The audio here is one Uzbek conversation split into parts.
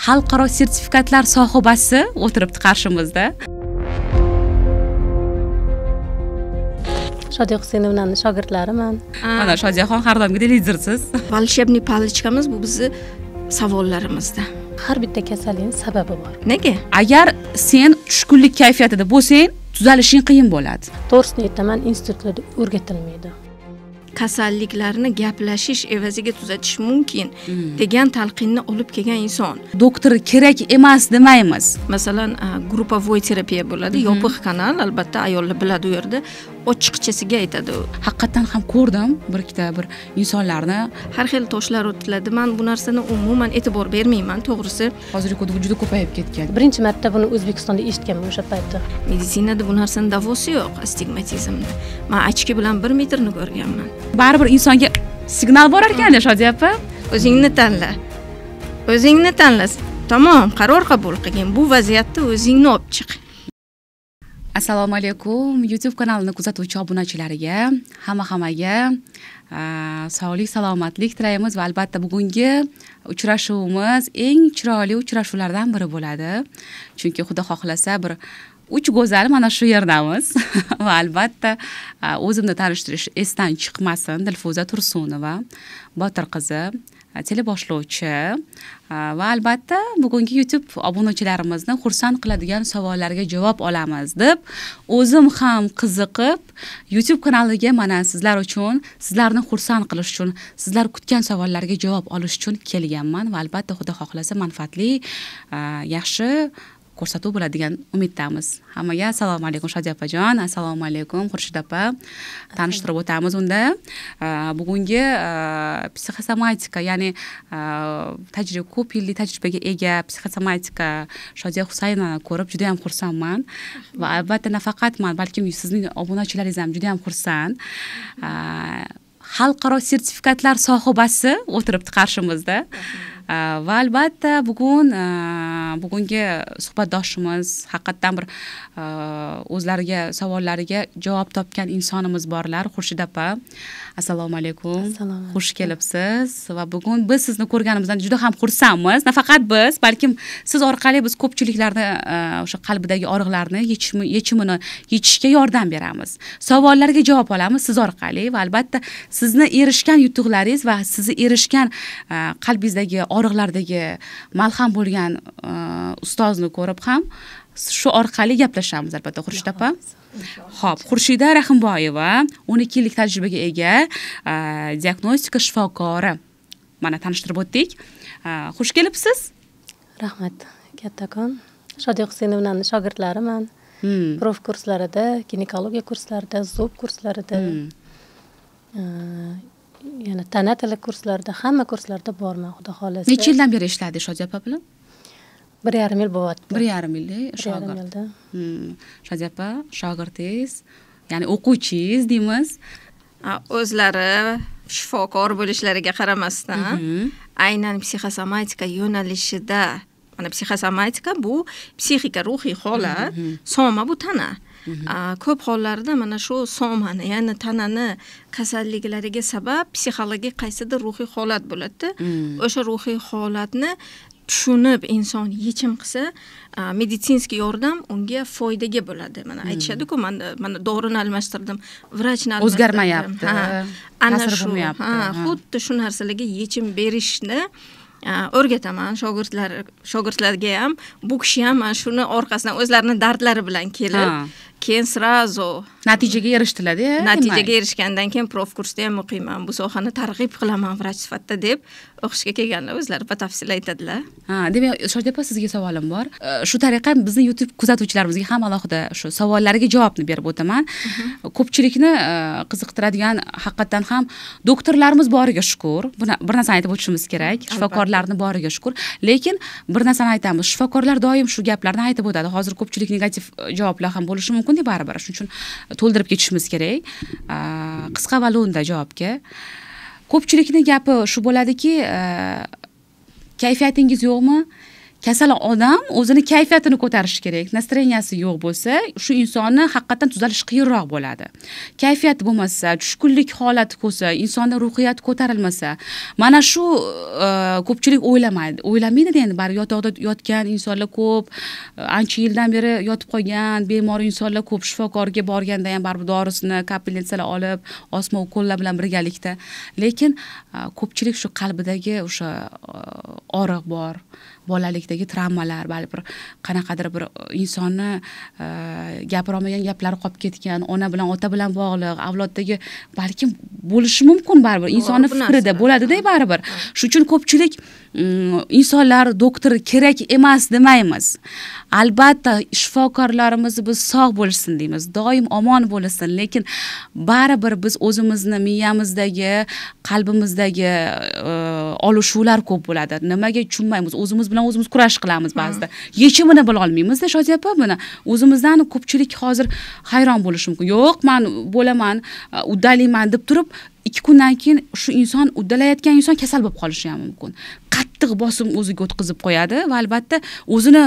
xalqaro sertifikatlar sohibasi o'tiribdi qarshimizda. Shodiya Huseynovnaning shogirdlariman. Mana Shodiyaxon har doimgidek lidersiz. Volshebniy palichkamiz bu bizni savollarimizda. Har bitta kasallikning sababi bor. Nega? Agar sen tushkunlik kayfiyatida bo'lsang, tuzalishing qiyin bo'ladi. To'g'risini aytaman, institutlarda o'rgatilmaydi. Kasalliklarni gaplashish evaziga tuzatish mumkin degan talqinni olib kelgan inson. Doktor kerak emas demaymiz. Masalan, gruppovoy terapiya bo'ladi, yopiq kanal, albatta ayollar biladi u yerda. Ochiqchasiga aytadi. Haqiqatan ham ko'rdim bir insonlarni. Har xil toshlar o'tiladi. Men bu narsani umuman e'tibor bermayman, to'g'risi. Hozirgi kunda juda ko'payib ketgan. Birinchi marta buni O'zbekistonda eshitganman o'sha paytda. Meditsinada bu narsaning davosi yo'q, astigmatizmda. Men ochki bilan 1 metrni ko'rganman. Baribir insonga signal borar ekan-da, Shodiya opa. O'zingni tanla. O'zingni tanla. Tamom, qaror qabul qilgin. Bu vaziyatda o'zingni olib chiq. Assalomu alaykum YouTube kanalini kuzatuvchi obunachilariga, hammaga sog'lik, salomatlik tilaymiz va albatta bugungi uchrashuvimiz eng chiroyli uchrashuvlardan biri bo'ladi. Chunki Xudo xohlasa bir 3 go'zal mana shu yerdamiz va albatta o'zimni tanishtirish esdan chiqmasin. Dilfuza Tursunova, Botir qizi, teleboshlovchi va albatta bugungi YouTube obunachilarimizni xursand qiladigan savollarga javob olamiz deb o'zim ham qiziqib YouTube kanaliga mana sizlar uchun, sizlarni xursand qilish uchun, sizlar kutgan savollarga javob olish uchun kelganman va albatta Xudo xohlasa manfaatli, yaxshi ko'rsatuv bo'ladigan umiddamiz. Hammaga assalomu alaykum Shodiya opajon, assalomu alaykum Xurshid opa. Tanishtirib o'tamiz unda. Bugungi psixosomatika, ya'ni ko'p yillik tajribaga ega psixosomatika Shodiya Huseynovani ko'rib juda ham xursandman va albatta nafaqat men, balki sizning obunachilaringiz ham juda ham xursand. Xalqaro sertifikatlar sohibasi o'tiribdi qarshimizda. Va albatta bugungi suhbatdoshimiz haqiqatan bir o'zlariga savollariga javob topgan insonimiz borlar. Xurshid opa, assalomu alaykum. Xush kelibsiz va bugun biz sizni ko'rganimizdan juda ham xursandmiz. Nafaqat biz, balkim siz orqali biz ko'pchiliklarni o'sha qalbidagi og'riqlarni yechimini yechishga yordam beramiz. Savollarga javob olamiz siz orqali va albatta sizni erishgan yutuqlaringiz va sizni erishgan qalbingizdagi og'riqlardagi malham bo'lgan ustozni ko'rib ham shu orqali gaplashamiz albatta Xurshid opa. Xo'p, Xurshida Rahimboyeva 12 yillik tajribaga ega diagnostika shifokori. Mana tanishtirib o'tdik. Xush kelibsiz. Rahmat, kattakon. Shodiya Huseynovnaning shogirdlariman. Prof kurslarida, ginekologiya kurslarida, zob kurslarida, yana tana tili kurslarida, hamma kurslarda borman, Xudo xohlasa. Necha yildan beri ishladingiz Shodiya opa bilan? 1,5 yil bo'lyapti. 1,5 yillik shogird. Shodiya opa, shogirdingiz, ya'ni o'quvchingiz deymiz. O'zlari shifokor bo'lishlariga qaramasdan, aynan psixosomatika yo'nalishida, mana psixosomatika bu psixika, ruhiy holat, soma bu tana. Ko'p hollarda mana shu somani, ya'ni tanani kasalliklariga sabab psixologik qaysidir ruhiy holat bo'ladi. O'sha ruhiy holatni tushunib inson yechim qilsa, meditsinskiy yordam unga foydaga bo'ladi. Mana aytishadi-ku, mana dorini almashtirdim, vrachni almashtirdim. O'zgarmayapti. Ana shu, xuddi shu narsalarga yechim berishni o'rgataman shogirdlarga ham. Bu kishi ham mana shuni orqasidan o'zlarining dardlari bilan kelib, keyin srazo natijaga erishdilar-da. Natijaga erishgandan keyin prof kursda ham o'qiyman, bu sohani targ'ib qilaman vrach sifatida deb o'qishga kelganlar o'zlari batafsil aytadilar. Demak, Shodiya opa, sizga savolim bor. Shu tariqa bizning YouTube kuzatuvchilarimizga ham alohida shu savollariga javobni berib o'taman. Ko'pchilikni qiziqtiradigan haqiqatan ham doktorlarimiz boriga shukr. Buni bir narsani aytib o'tishimiz kerak. Shifokorlarni boriga shukr. Lekin bir narsani aytamiz. Shifokorlar doim shu gaplarni aytib o'tadi. Hozir ko'pchilik negativ javoblar ham bo'lishi mumkin deb baribir. Shuning uchun to'ldirib ketishimiz kerak. Qisqa va lo'nda javobga. Ko'pchilikning gapi shu bo'ladiki, kayfiyatingiz yo'qmi? kasal odam o'zini kayfiyatini ko'tarishi kerak. Настроенияsi yo'q bo'lsa, shu insonni haqiqatan tuzalish qiyinroq bo'ladi. Kayfiyati bo'lmasa, tushkunlik holati bo'lsa, insonning ruhiyati ko'tarilmasa, mana shu ko'pchilik o'ylamaydi endi bari yotoqda yotgan insonlar ko'p, ancha yildan beri yotib qolgan bemor insonlar ko'p, shifokorga borganda ham baribir dorisini, kapelsiyalar olib, osma ukollar bilan birgalikda. Lekin ko'pchilik shu qalbidagi o'sha og'riq bor, bolalikdagi travmalar, balki bir qanaqadir bir insonni gapira olmagan gaplari qolib ketgan, ona bilan, ota bilan bog'liq, avloddagi balkim bo'lishi mumkin baribir. Insonning fikrida bo'ladi-da baribir. Shuning uchun ko'pchilik insonlar doktor kerak emas demaymiz. Albatta shifokorlarimiz biz sog' bo'lsin deymiz, doim omon bo'lsin, lekin baribir biz o'zimizni miyamizdagi, qalbimizdagi olishuvlar ko'p bo'ladi. Nimaga tushunmaymiz, o'zimiz bilan o'zimiz kurash qilamiz ba'zida. Yechimini bila olmaymiz-da, Shodiya opa, buni. O'zimizdan ko'pchilik hozir hayron bo'lishi mumkin. Yo'q, men bo'laman, uddalayman deb turib, 2 kundan keyin shu inson uddalayotgan inson kasal bo'lib qolishi ham mumkin. Qattiq bosim o'ziga o'tkazib qo'yadi va albatta o'zini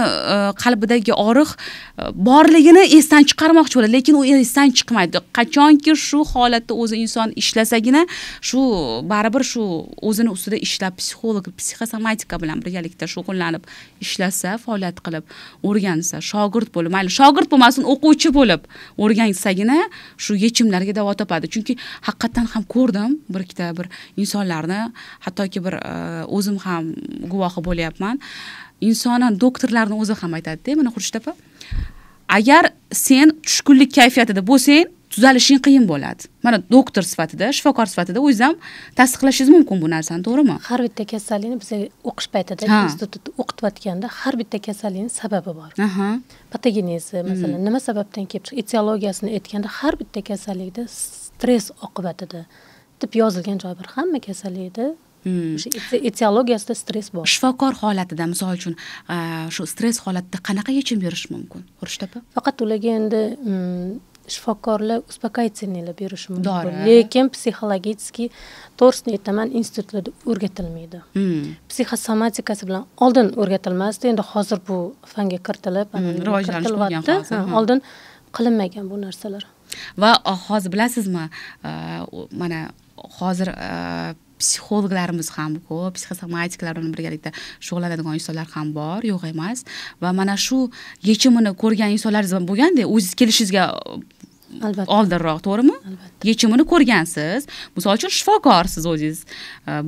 qalbidagi og'riq borligini esdan chiqarmoqchi bo'ladi, lekin u esdan chiqmaydi. Qachonki shu holatda o'zi inson ishlasagina, shu baribir shu o'zini ustida ishlab, psixolog, psixosomatika bilan birgalikda shug'ullanib, ishlasa, faoliyat qilib, o'rgansa, shogird bo'lib, mayli shogird bo'lmasin, o'quvchi bo'lib o'rgansagina shu yechimlarga davo topadi. Chunki haqiqatan ham ko'rdim bir ikkita bir insonlarni, hattoki bir o'zim ham guvohi bo'lyapman. Insonlar, doktorlarning o'zi ham aytadi-da, mana Xurshid opa, agar sen tushkunlik kayfiyatida bo'lsang, tuzalishing qiyin bo'ladi. Mana doktor sifatida, shifokor sifatida o'zingiz ham tasdiqlashingiz mumkin bu narsani, to'g'rimi? Har bitta kasallikni biz o'qish paytida institutda o'qitayotganda har bitta kasallikning sababi bor. Patogenezi, masalan, nima sababdan kelib chiqib, etiologiyasini aytganda har bitta kasallikda stress oqibatida deb yozilgan joy bor. Hamma kasallikda etiologiyasida stress bor. Shifokor holatida, misol uchun, shu stress holatida qanaqa yechim berish mumkin? Xurshid opa? Faqat ularga endi shifokorlar uspokоительныйlar berishi mumkin. Lekin psixologический, to'g'risini aytaman, institutlarda o'rgatilmaydi. Psixosomatikasi bilan oldin o'rgatilmasdi, endi hozir bu fanga kiritilib, rivojlanyapti. Oldin qilinmagan bu narsalar. Va hozir bilasizmi, mana hozir psixologlarimiz ham ko'p, psixosomatikalar bilan birgalikda shug'ullanadigan insonlar ham bor, yo'q emas. Va mana shu yechimini ko'rgan insonlaringiz bo'lganda, o'zingiz kelishingizga oldinroq, to'g'rimi? Yechimini ko'rgansiz. Misol uchun shifokorsiz o'zingiz.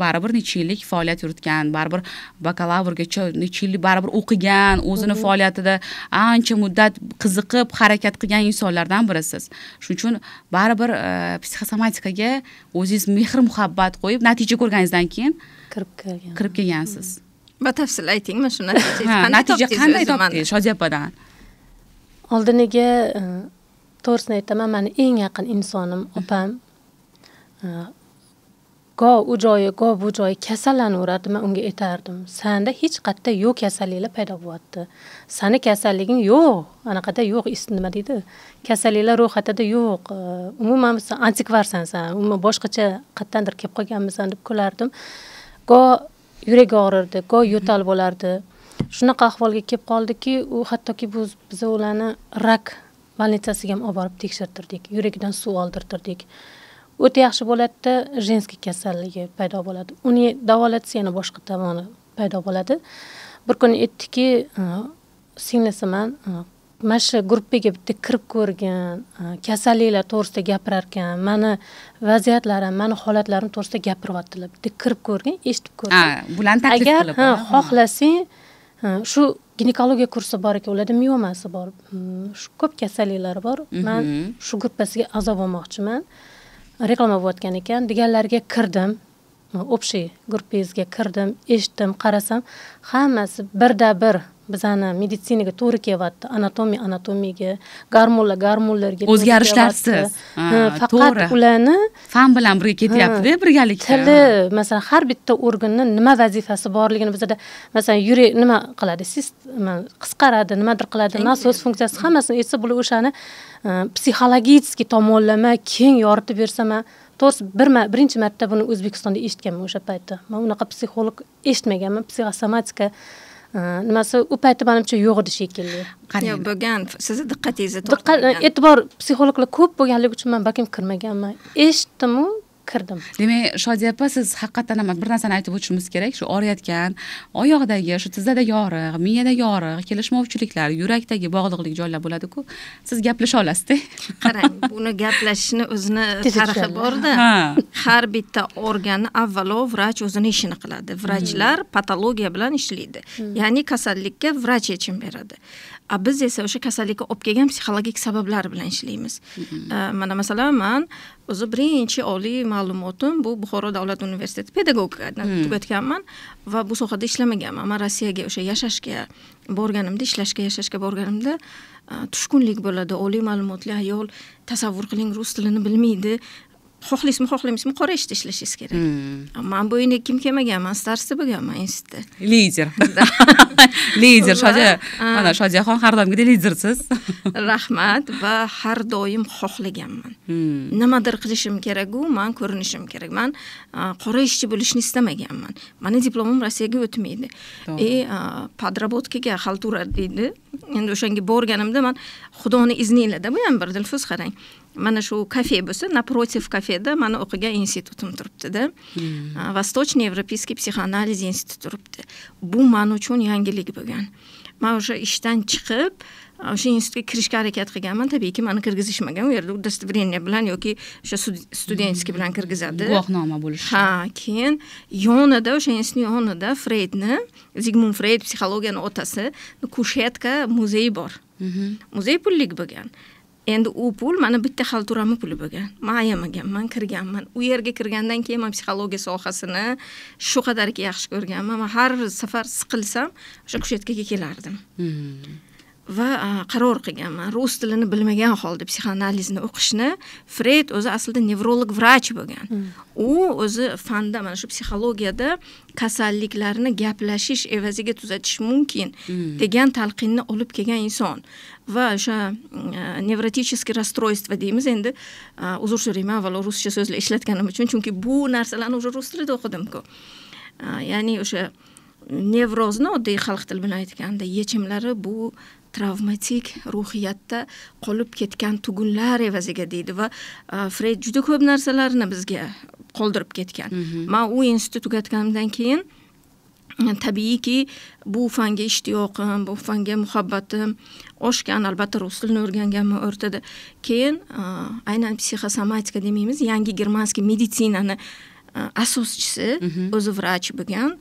Baribir necha yillik faoliyat yuritgan, baribir bakalavrgacha necha yillik baribir o'qigan, o'zini faoliyatida ancha muddat qiziqib, harakat qilgan insonlardan birisiz. Shuning uchun baribir psixosomatikaga o'zingiz mehr-muhabbat qo'yib, natija ko'rganingizdan keyin kirib kelgansiz. Batafsil ayting, mana shu natija qanday topdingiz Shodiya opadan? Oldiniga to'g'risini aytaman, meni eng yaqin insonim opam go u joyi, go bu joyi kasallanveradi, men unga aytardim. Senda hech qayerda yo'q kasalliklar paydo bo'lyapti. Seni kasalliging yo'q, anaqada yo'q, nima deydi? Kasalliklar ro'yxatida yo'q. Umuman sen antikvarsan, umuman boshqacha qayerdandir kelib qolganmisan deb kulardim. Go yuragi og'rirdi, go yo'tal bo'lardi. Shunaqa ahvolga kelib qoldiki, u hattoki biz ularni rak bolnitsasiga ham olib borib tekshirtirdik. Yuragidan suv oldirtirdik. O'ta yaxshi bo'ladi-da, jenskiy kasalligi paydo bo'ladi. Uni davolatsa yana boshqa tomoni paydo bo'ladi. Bir kuni aytdiki, singlisi mana shu gruppaga bitta kirib ko'rgan, kasalliklar to'g'risida gapirar ekan, meni vaziyatlarim, meni holatlarim to'g'risida gapiryaptilar. Bitta kirib ko'rgan, eshitib ko'rgan. Bularni taklif qilib. Agar xohlasang, shu ginekologiya kursi bor ekan, ularda miomasi bor. Shu ko'p kasalliklari bor. Men shu gruppasiga a'zo bo'lmoqchiman. Reklama bo'layotgan ekan, deganlarga kirdim. Общий gruppangizga kirdim, eshitdim, qarasam, hammasi birda-bir bizani meditsinaga to'g'ri kelyapti. Anatomiyaga, gormonlarga o'zgarishlarsiz. Faqat ularni fan bilan birga ketyapti-da, birgalikda. Tili, masalan, har bitta organning nima vazifasi borligini bizda, masalan, yurak nima qiladi, qisqaradi, nimadir qiladi, nasos funksiyasi hammasini aytsa, bular o'shani psixologik tomonlama keng yoritib bersa, men to'g'risi birinchi marta buni O'zbekistonda eshitganman o'sha paytda. Men unaqa psixolog eshitmaganman, psixosomatika nimasi u paytda menimcha yo'q edi shekilli. Yo'q bo'lgan, sizni diqqatingizni Diqqat, e'tibor psixologlar ko'p bo'lganligi uchun men balkim kirmaganman. Eshitdim-u, kirdim. Demak, Shodiya opa, siz haqiqatan ham bir narsani aytib o'tishimiz kerak. Shu og'riyotgan oyoqdagi, shu tizdagi og'riq, miyadagi og'riq, kelishmovchiliklar, yurakdagi bog'liqlik joylar bo'ladi-ku. Siz gaplasha olasiz-da. Qarang, buni gaplashishni o'zini tarixi bor-da. Har bitta organni avvalo vrach o'zini ishini qiladi. Vrachlar patologiya bilan ishlaydi. Ya'ni kasallikka vrach yechim beradi. Biz esa o'sha kasallikka olib kelgan psixologik sabablar bilan ishlaymiz. Mana masalan, men o'zi birinchi oliy ma'lumotim bu Buxoro davlat universiteti pedagogikani tugatganman va bu sohada ishlamaganman. Men Rossiyaga o'sha yashashga borganimda, yashashga borganimda tushkunlik bo'ladi. Oliy ma'lumotli ayol, tasavvur qiling, rus tilini bilmaydi. xohlaysizmi qora ishda ishlashingiz kerak. Men bu yerga kim kelmagan, men starsda bo'lganman institutda. Lider. Lider Shodiya. Mana Shodiyaxon har doimgidek lidersiz. Rahmat va har doim xohlaganman. Nimadir qilishim kerak-ku, men ko'rinishim kerak. Men qora ishchi bo'lishni istamaganman. Meni diplomim Rossiyaga o'tmaydi. Podработкаga xalturar deydi. Endi o'shanga borganimda men Xudoning izningizda bu ham bir Dilfuz qarang. Mana shu kafe bo'lsa, naprotiv kafeda meni o'qigan institutim turibdi-da. Восточный европейский psixoanaliz instituti turibdi. Bu men uchun yangilik bo'lgan. Men o'sha ishdan chiqib, o'sha institutga kirishga harakat qilganman. Tabiiyki, meni kirgizishmagan. U yerda удостоверение bilan yoki o'sha studentskiy bilan kirgizadi. Guvohnoma bo'lishi. Ha, keyin yonida, o'sha institut yonida Freydni, Zigmund Freyd psixologiyani otasi, Kushetka muzeyi bor. Muzey pullik bo'lgan. Endi u pul mana bitta xalturamni puli bo'lgan. Men ayamaganman, kirganman. U yerga kirgandan keyin men psixologiya sohasini shu qadarki yaxshi ko'rganman. Men har safar siqilsam, o'sha Kushetkaga kelardim. Va qaror qilganman. Rus tilini bilmagan holda psixoanalizni o'qishni. Freyd o'zi aslida nevrolog vrach bo'lgan. U o'zi fanda mana shu psixologiyada kasalliklarni gaplashish evaziga tuzatish mumkin degan talqinni olib kelgan inson. Va o'sha nevrotichеский расстройство deymiz. Endi uzr so'rayman, avvalo ruscha so'zlar ishlatganim uchun, chunki bu narsalarni o'sha rus tilida o'qidim-ku. Ya'ni o'sha nevrozni oddiy xalq tili bilan aytganda yechimlari bu travmatik ruhiyatda qolib ketgan tugunlar evaziga deydi va Freyd juda ko'p narsalarni bizga qoldirib ketgan. Men u institut tugatganimdan keyin tabiiyki bu fanga ishtiyoqim, bu fanga muhabbatim oshgan, albatta rus tilini o'rganganman o'rtada. Keyin aynan psixosomatika demaymiz, yangi germanskiy meditsinani asoschisi o'zi vrach bo'lgan.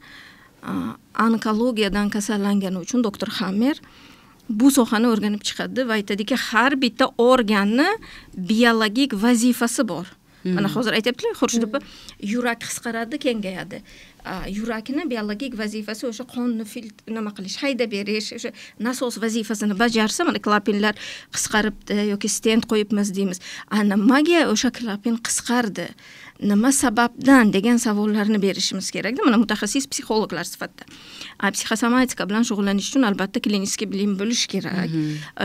Onkologiyadan kasallangani uchun doktor Hammer bu sohani o'rganib chiqadi va aytadiki, har bitta organni biologik vazifasi bor. Mana hozir aytibdilar, Xurshid opa, yurak qisqaradi, kengayadi. Yurakni biologik vazifasi o'sha qonni nima qilish, haydab berish, o'sha nasos vazifasini bajarsa, mana klapenlar qisqaribdi yoki stent qo'yibmiz deymiz. Nimaga o'sha klapen qisqardi? Nima sababdan degan savollarni berishimiz kerak. Mana mutaxassis psixologlar sifatida. Psixosomatika bilan shug'ullanish uchun albatta klinik bilim bo'lish kerak.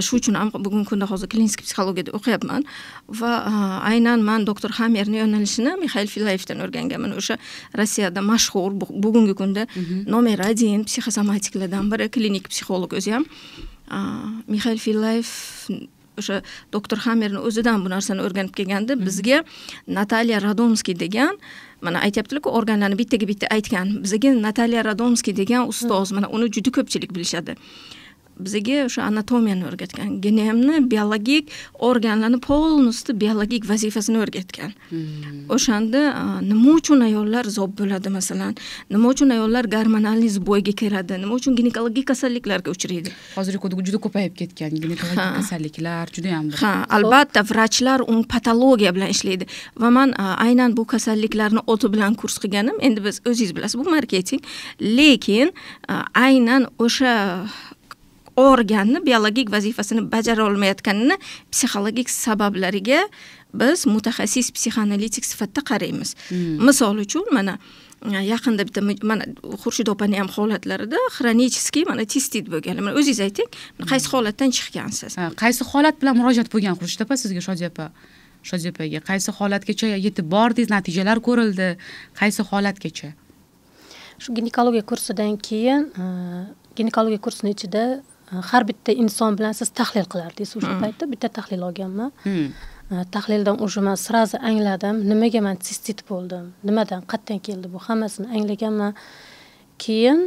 Shu uchun ham bugungi kunda hozir klinik psixologiyada o'qiyapman va aynan men doktor Hammerning yo'nalishini Mikhail Filayevdan o'rganganman. O'sha Rossiyada mashhur bugungi kunda nomer 1 psixosomatiklardan biri klinik psixolog o'zi ham. Mikhail Filayev o'sha doktor Hammerning o'zidan bu narsani o'rganib kelganda bizga Natalya Radomskiy degan, mana aytibdilar-ku, organlarni bittaga bitta aytgan. Bizga Natalya Radomskiy degan ustoz, mana uni juda ko'pchilik bilishadi. Bizga o'sha anatomiyani o'rgatgan, genemni, biologik organlarni polnosti biologik vazifasini o'rgatgan. O'shanda nima uchun ayollar zob bo'ladi masalan, nima uchun ayollar gormonal boyga kiradi, nima uchun ginekologik kasalliklarga uchraydi. Hozirgi kunda juda ko'payib ketgan ginekologik kasalliklar juda ham bor. Albatta vrachlar un patologiya bilan ishlaydi va men aynan bu kasalliklarni o'ti bilan kurs qilganim. Endi biz o'zingiz bilasiz, bu marketing, lekin aynan o'sha organni biologik vazifasini bajara olmayotganini psixologik sabablariga biz mutaxassis psixoanalitik sifatida qaraymiz. Misol uchun mana yaqinda bitta mana Xurshid opaning ham holatlarida xronический mana tistit bo'lgan. Mana o'zingiz ayting, qaysi holatdan chiqqansiz? Qaysi holat bilan murojaat bo'lgan Xurshid opa sizga, Shodiya opa? Shodiya opaga qaysi holatgacha yetib bordingiz, natijalar ko'rildi? Qaysi holatgacha? Shu ginekologiya kursidan keyin ginekologiya kursini ichida har bitta inson bilan siz tahlil qilardingiz. O'sha paytda bitta tahlil olganman. Tahlildan o'sha men sразу angladim, nimaga men sistit bo'ldim, nimadan, qayerdan keldi bu, hammasini anglaganman. Keyin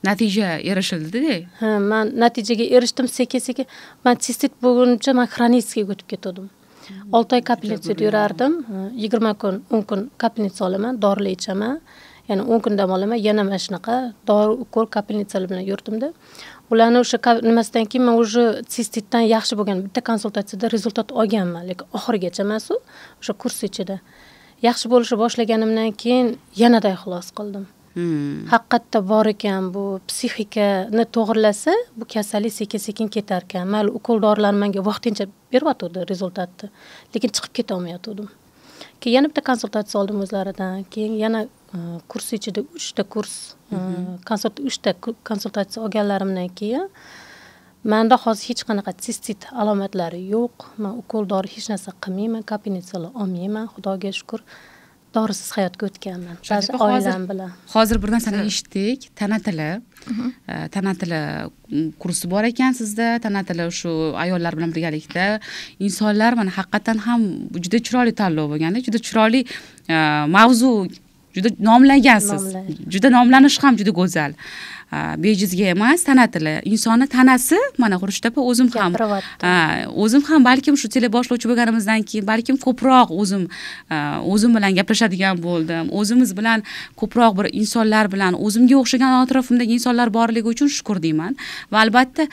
natija erishildi-da. Men natijaga erishdim sekin-sekin. Men sistit bo'lguncha men xronitskiga o'tib ketdim. 6 oy kapelnitsada yurardim. 20 kun, 10 kun kapelnitsa olaman, dorilar ichaman. Ya'ni 10 kun dam olaman, yana mana shunaqa dori ukol kapelnitsalar bilan yurdimda. Ularni o'sha nimasidan keyin men o'sha sistitdan yaxshi bo'lgan bitta konsultatsiyada rezultat olganman, lekin oxirigacha emas u, o'sha kurs ichida. Yaxshi bo'lishni boshlaganimdan keyin yanada ixlos qildim. Haqiqatda bor ekan, bu psixikani to'g'rilasa, bu kasallik sekin-sekin ketar ekan. Mayli ukol dorilar menga vaqtincha beryotdi rezultatni, lekin chiqib keta olmayotdim. Keyin yana bitta konsultatsiya oldim o'zlaridan. Keyin yana kurs ichida 3 ta kurs, 3 ta konsultatsiya olganlarimdan keyin menda hozir hech qanaqa sistit alomatlari yo'q. Men ukol dori hech narsa qilmayman, kapelnitsalar olmayman, Xudoga shukr. Dorisiz hayotga o'tganman. Oilam bilan. Hozir bir narsani eshitdik, tana tili kursi bor ekan sizda, tana tili shu ayollar bilan birgalikda. Insonlar mana haqiqatan ham juda chiroyli tanlov bo'lganda, juda chiroyli mavzu, juda nomlagansiz. Juda nomlanishi ham juda go'zal. Bejizga emas, tana tili. Insonni tanasi, mana Xurshidapa o'zim ham balkim shu teleboshlovchi bo'lganimizdan keyin balkim ko'proq o'zim bilan gaplashadigan bo'ldim. O'zimiz bilan ko'proq bir insonlar bilan, o'zimga o'xshagan atrofimdagi insonlar borligi uchun shukr deyman. Va albatta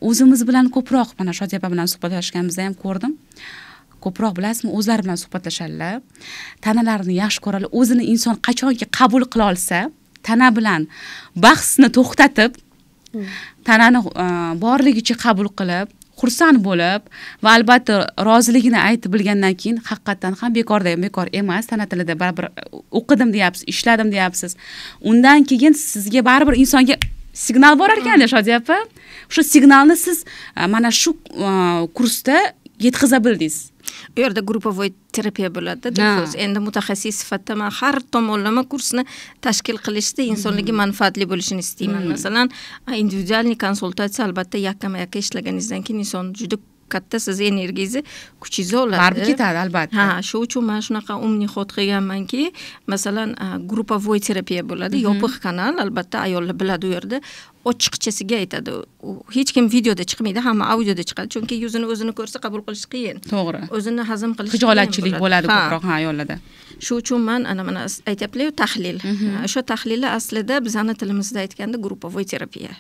o'zimiz bilan ko'proq mana Shodiya opa bilan suhbatlashganimizda ham ko'rdim. Ko'proq bilasizmi, o'zlari bilan suhbatlashadilar. Tanalarni yaxshi ko'radilar. O'zini inson qachonki qabul qila olsa, tana bilan bahsni to'xtatib, tanani borligicha qabul qilib, xursand bo'lib va albatta roziligini aytib bilgandan keyin haqiqatan ham bekor emas, tana tilida baribir o'qidim deyapsiz, ishladim deyapsiz. Undan keyin sizga baribir insonga signal borar ekan-da, Shodiya opa. Shu signalni siz mana shu kursda yetkaza bildingiz. U yerda gruppovoy terapiya bo'ladi. Endi mutaxassis sifatida men har tomonlama kursni tashkil qilishda insonlarga manfaatli bo'lishini istayman. Masalan, individualniy konsultatsiya albatta yakkama-yakka ishlaganingizdan keyin inson juda katta siz energiyangizni, kuchingizni oladi. Barib ketadi albatta. Shu uchun men shunaqa umnixod qilganmanki, masalan, gruppovoy terapiya bo'ladi, yopiq kanal, albatta ayollar biladi u yerda. Ochiqchasiga aytadi. Hech kim videoda chiqmaydi, hamma audioda chiqadi. Chunki yuzini o'zini ko'rsa qabul qilish qiyin. To'g'ri. O'zini hazm qilish xijolatchilik bo'ladi ko'proq ayollarda. Shu uchun men mana aytayapman-ku, tahlil. O'sha tahlillar aslida bizning tilimizda aytganda gruppovoy terapiya.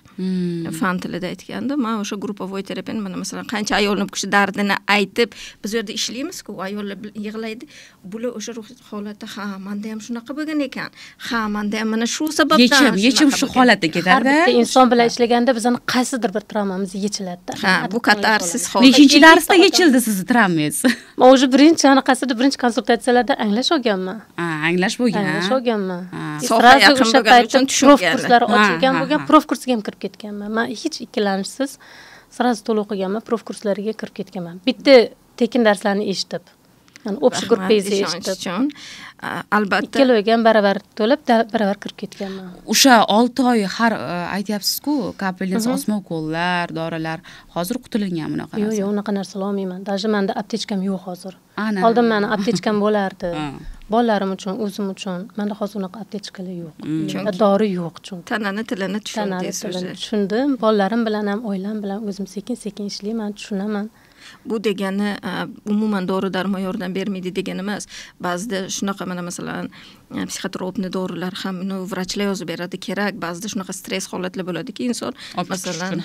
Fan tilida aytganda, men o'sha gruppovoy terapiyani mana masalan qancha ayolning bu kishi dardini aytib, biz u yerda ishlaymiz-ku, ayollar yig'laydi. Bular o'sha ruhiy holatda, ha, menda ham shunaqa bo'lgan ekan. Ha, menda ham mana shu sababdan yechim shu holatda ketadi. Inson bilan ishlaganda bizning qaysidir bir travmamiz yechiladi. Bu katarsis holat. Nechinchi darsda yechildi sizni travmangiz? Men o'sha birinchi konsultatsiyalarda anglash olganman. Anglash bo'lgan. Anglash olganman. Soha yaqin bo'lgani uchun tushunganman. Prof kurslari ochilgan bo'lgan, prof kursiga ham kirib ketganman. Men hech ikkilanishsiz sразу to'liq o'qiganman, prof kurslariga kirib ketganman. Bitta tekin darslarni eshitib. Yani o'pish gruppangizni eshitib. Albatta. Ikkiloviga ham baravar to'lib, baravar kirib ketganman. O'sha 6 oy har aytyapsiz-ku, kapelnitsa, osma ukollar, dorilar hozir qutilgan bunaqa narsa. Yo'q, unaqa narsalar olmayman. Даже menda aptechkam yo'q hozir. Oldin meni aptechkam bo'lardi. Bolalarim uchun, o'zim uchun. Menda hozir unaqa aptechkalar yo'q. Dori yo'q chunki. Tanani tilini tushundingiz. Tushundim. Bolalarim bilan ham, oilam bilan o'zim sekin-sekin ishlayman, tushunaman. Bu degani umuman dori-darmon yordam bermaydi degani emas. Ba'zida shunaqa mana masalan psixotropni dorilar ham vrachlar yozib beradi, kerak. Ba'zida shunaqa stress holatlar bo'ladiki, inson masalan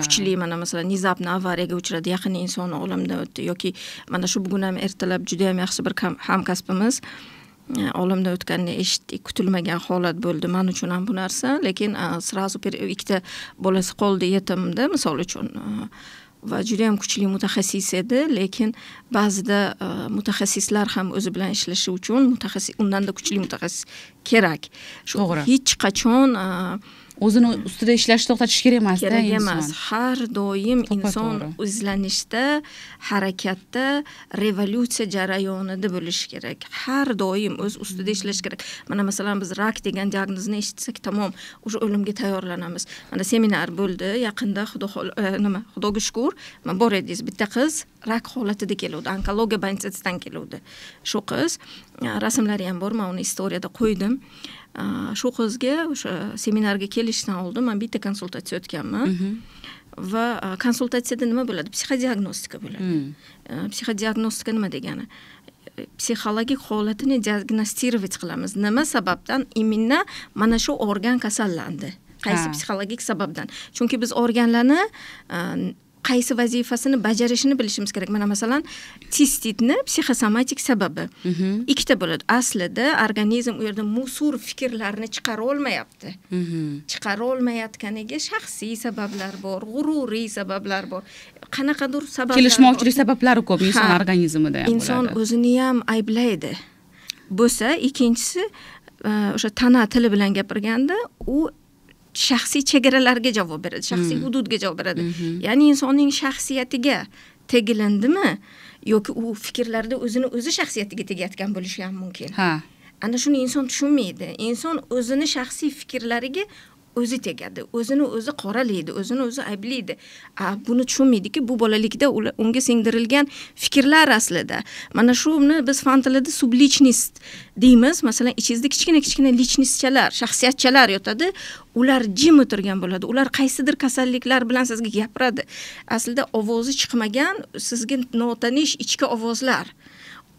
kuchli mana masalan nizapni avariyaga uchradi, yaqin inson olamdan o'tdi yoki mana shu bugun ham ertalab juda ham yaxshi bir hamkasbimiz olamdan o'tganini eshitdik. Kutilmagan holat bo'ldi men uchun ham bu narsa, lekin sразу ikkita bolasi qoldi yetimda, misol uchun. Va juda ham kuchli mutaxassis edi, lekin ba'zida mutaxassislar ham o'zi bilan ishlashi uchun undan da kuchli mutaxassis kerak. Hech qachon o'zini ustida ishlashni to'xtatish kerak emas-da kerak inson. emas. Har doim inson To'g'ri. izlanishda, harakatda, revolyutsiya jarayonida bo'lishi kerak. Har doim o'z ustida ishlash kerak. Mana masalan biz rak degan diagnozni eshitsak, tamom, o'sha o'limga tayyorlanamiz. Mana seminar bo'ldi, yaqinda Xudoga shukr, men bor edingiz, bitta qiz rak holatida keluvdi, onkologiya больницасidan keluvdi. Shu qiz, rasmlari ham bor, men uni istoriyada qo'ydim. Shu qizga o'sha seminarga kelishdan oldin men bitta konsultatsiya o'tganman. Va konsultatsiyada nima bo'ladi? Psixodiagnostika bo'ladi. Psixodiagnostika nima degani? Psixologik holatini diagnostirovat qilamiz. Nima sababdan imенно mana shu organ kasallandi? Qaysi psixologik sababdan? Chunki biz organlarni qaysi vazifasini bajarishini bilishimiz kerak. Mana masalan, sistitni psixosomatik sababi ikkita bo'ladi. Aslida organizm u yerda musur fikrlarni chiqara olmayapti. Chiqara olmayotganiga shaxsiy sabablar bor, g'ururiy sabablar bor. Qanaqadir sabablar. Kelishmovchilik sabablari ko'p inson organizmida ham bo'ladi. Inson o'zini ham ayblaydi. Bo'lsa, ikkinchisi o'sha tana tili bilan gapirganda u shaxsiy chegaralarga javob beradi, shaxsiy hududga javob beradi. Ya'ni insonning shaxsiyatiga tegilindimi yoki u fikrlarda o'zini o'zi shaxsiyatiga tegayotgan bo'lishi ham mumkin. Ana shuni inson tushunmaydi. Inson o'zini shaxsiy fikrlariga o'zi tegadi, o'zini o'zi qoralaydi, o'zini o'zi ayblaydi. Buni tushunmaydiki, bu bolalikda unga singdirilgan fikrlar aslida. Mana shuni biz fan tilida sublichnost deymiz. Masalan, ichingizda kichkina lichностchalar, shaxsiyatchalar yotadi. Ular jim o'tirgan bo'ladi. Ular qaysidir kasalliklar bilan sizga gapiradi. Aslida ovozi chiqmagan, sizga notanish ichki ovozlar.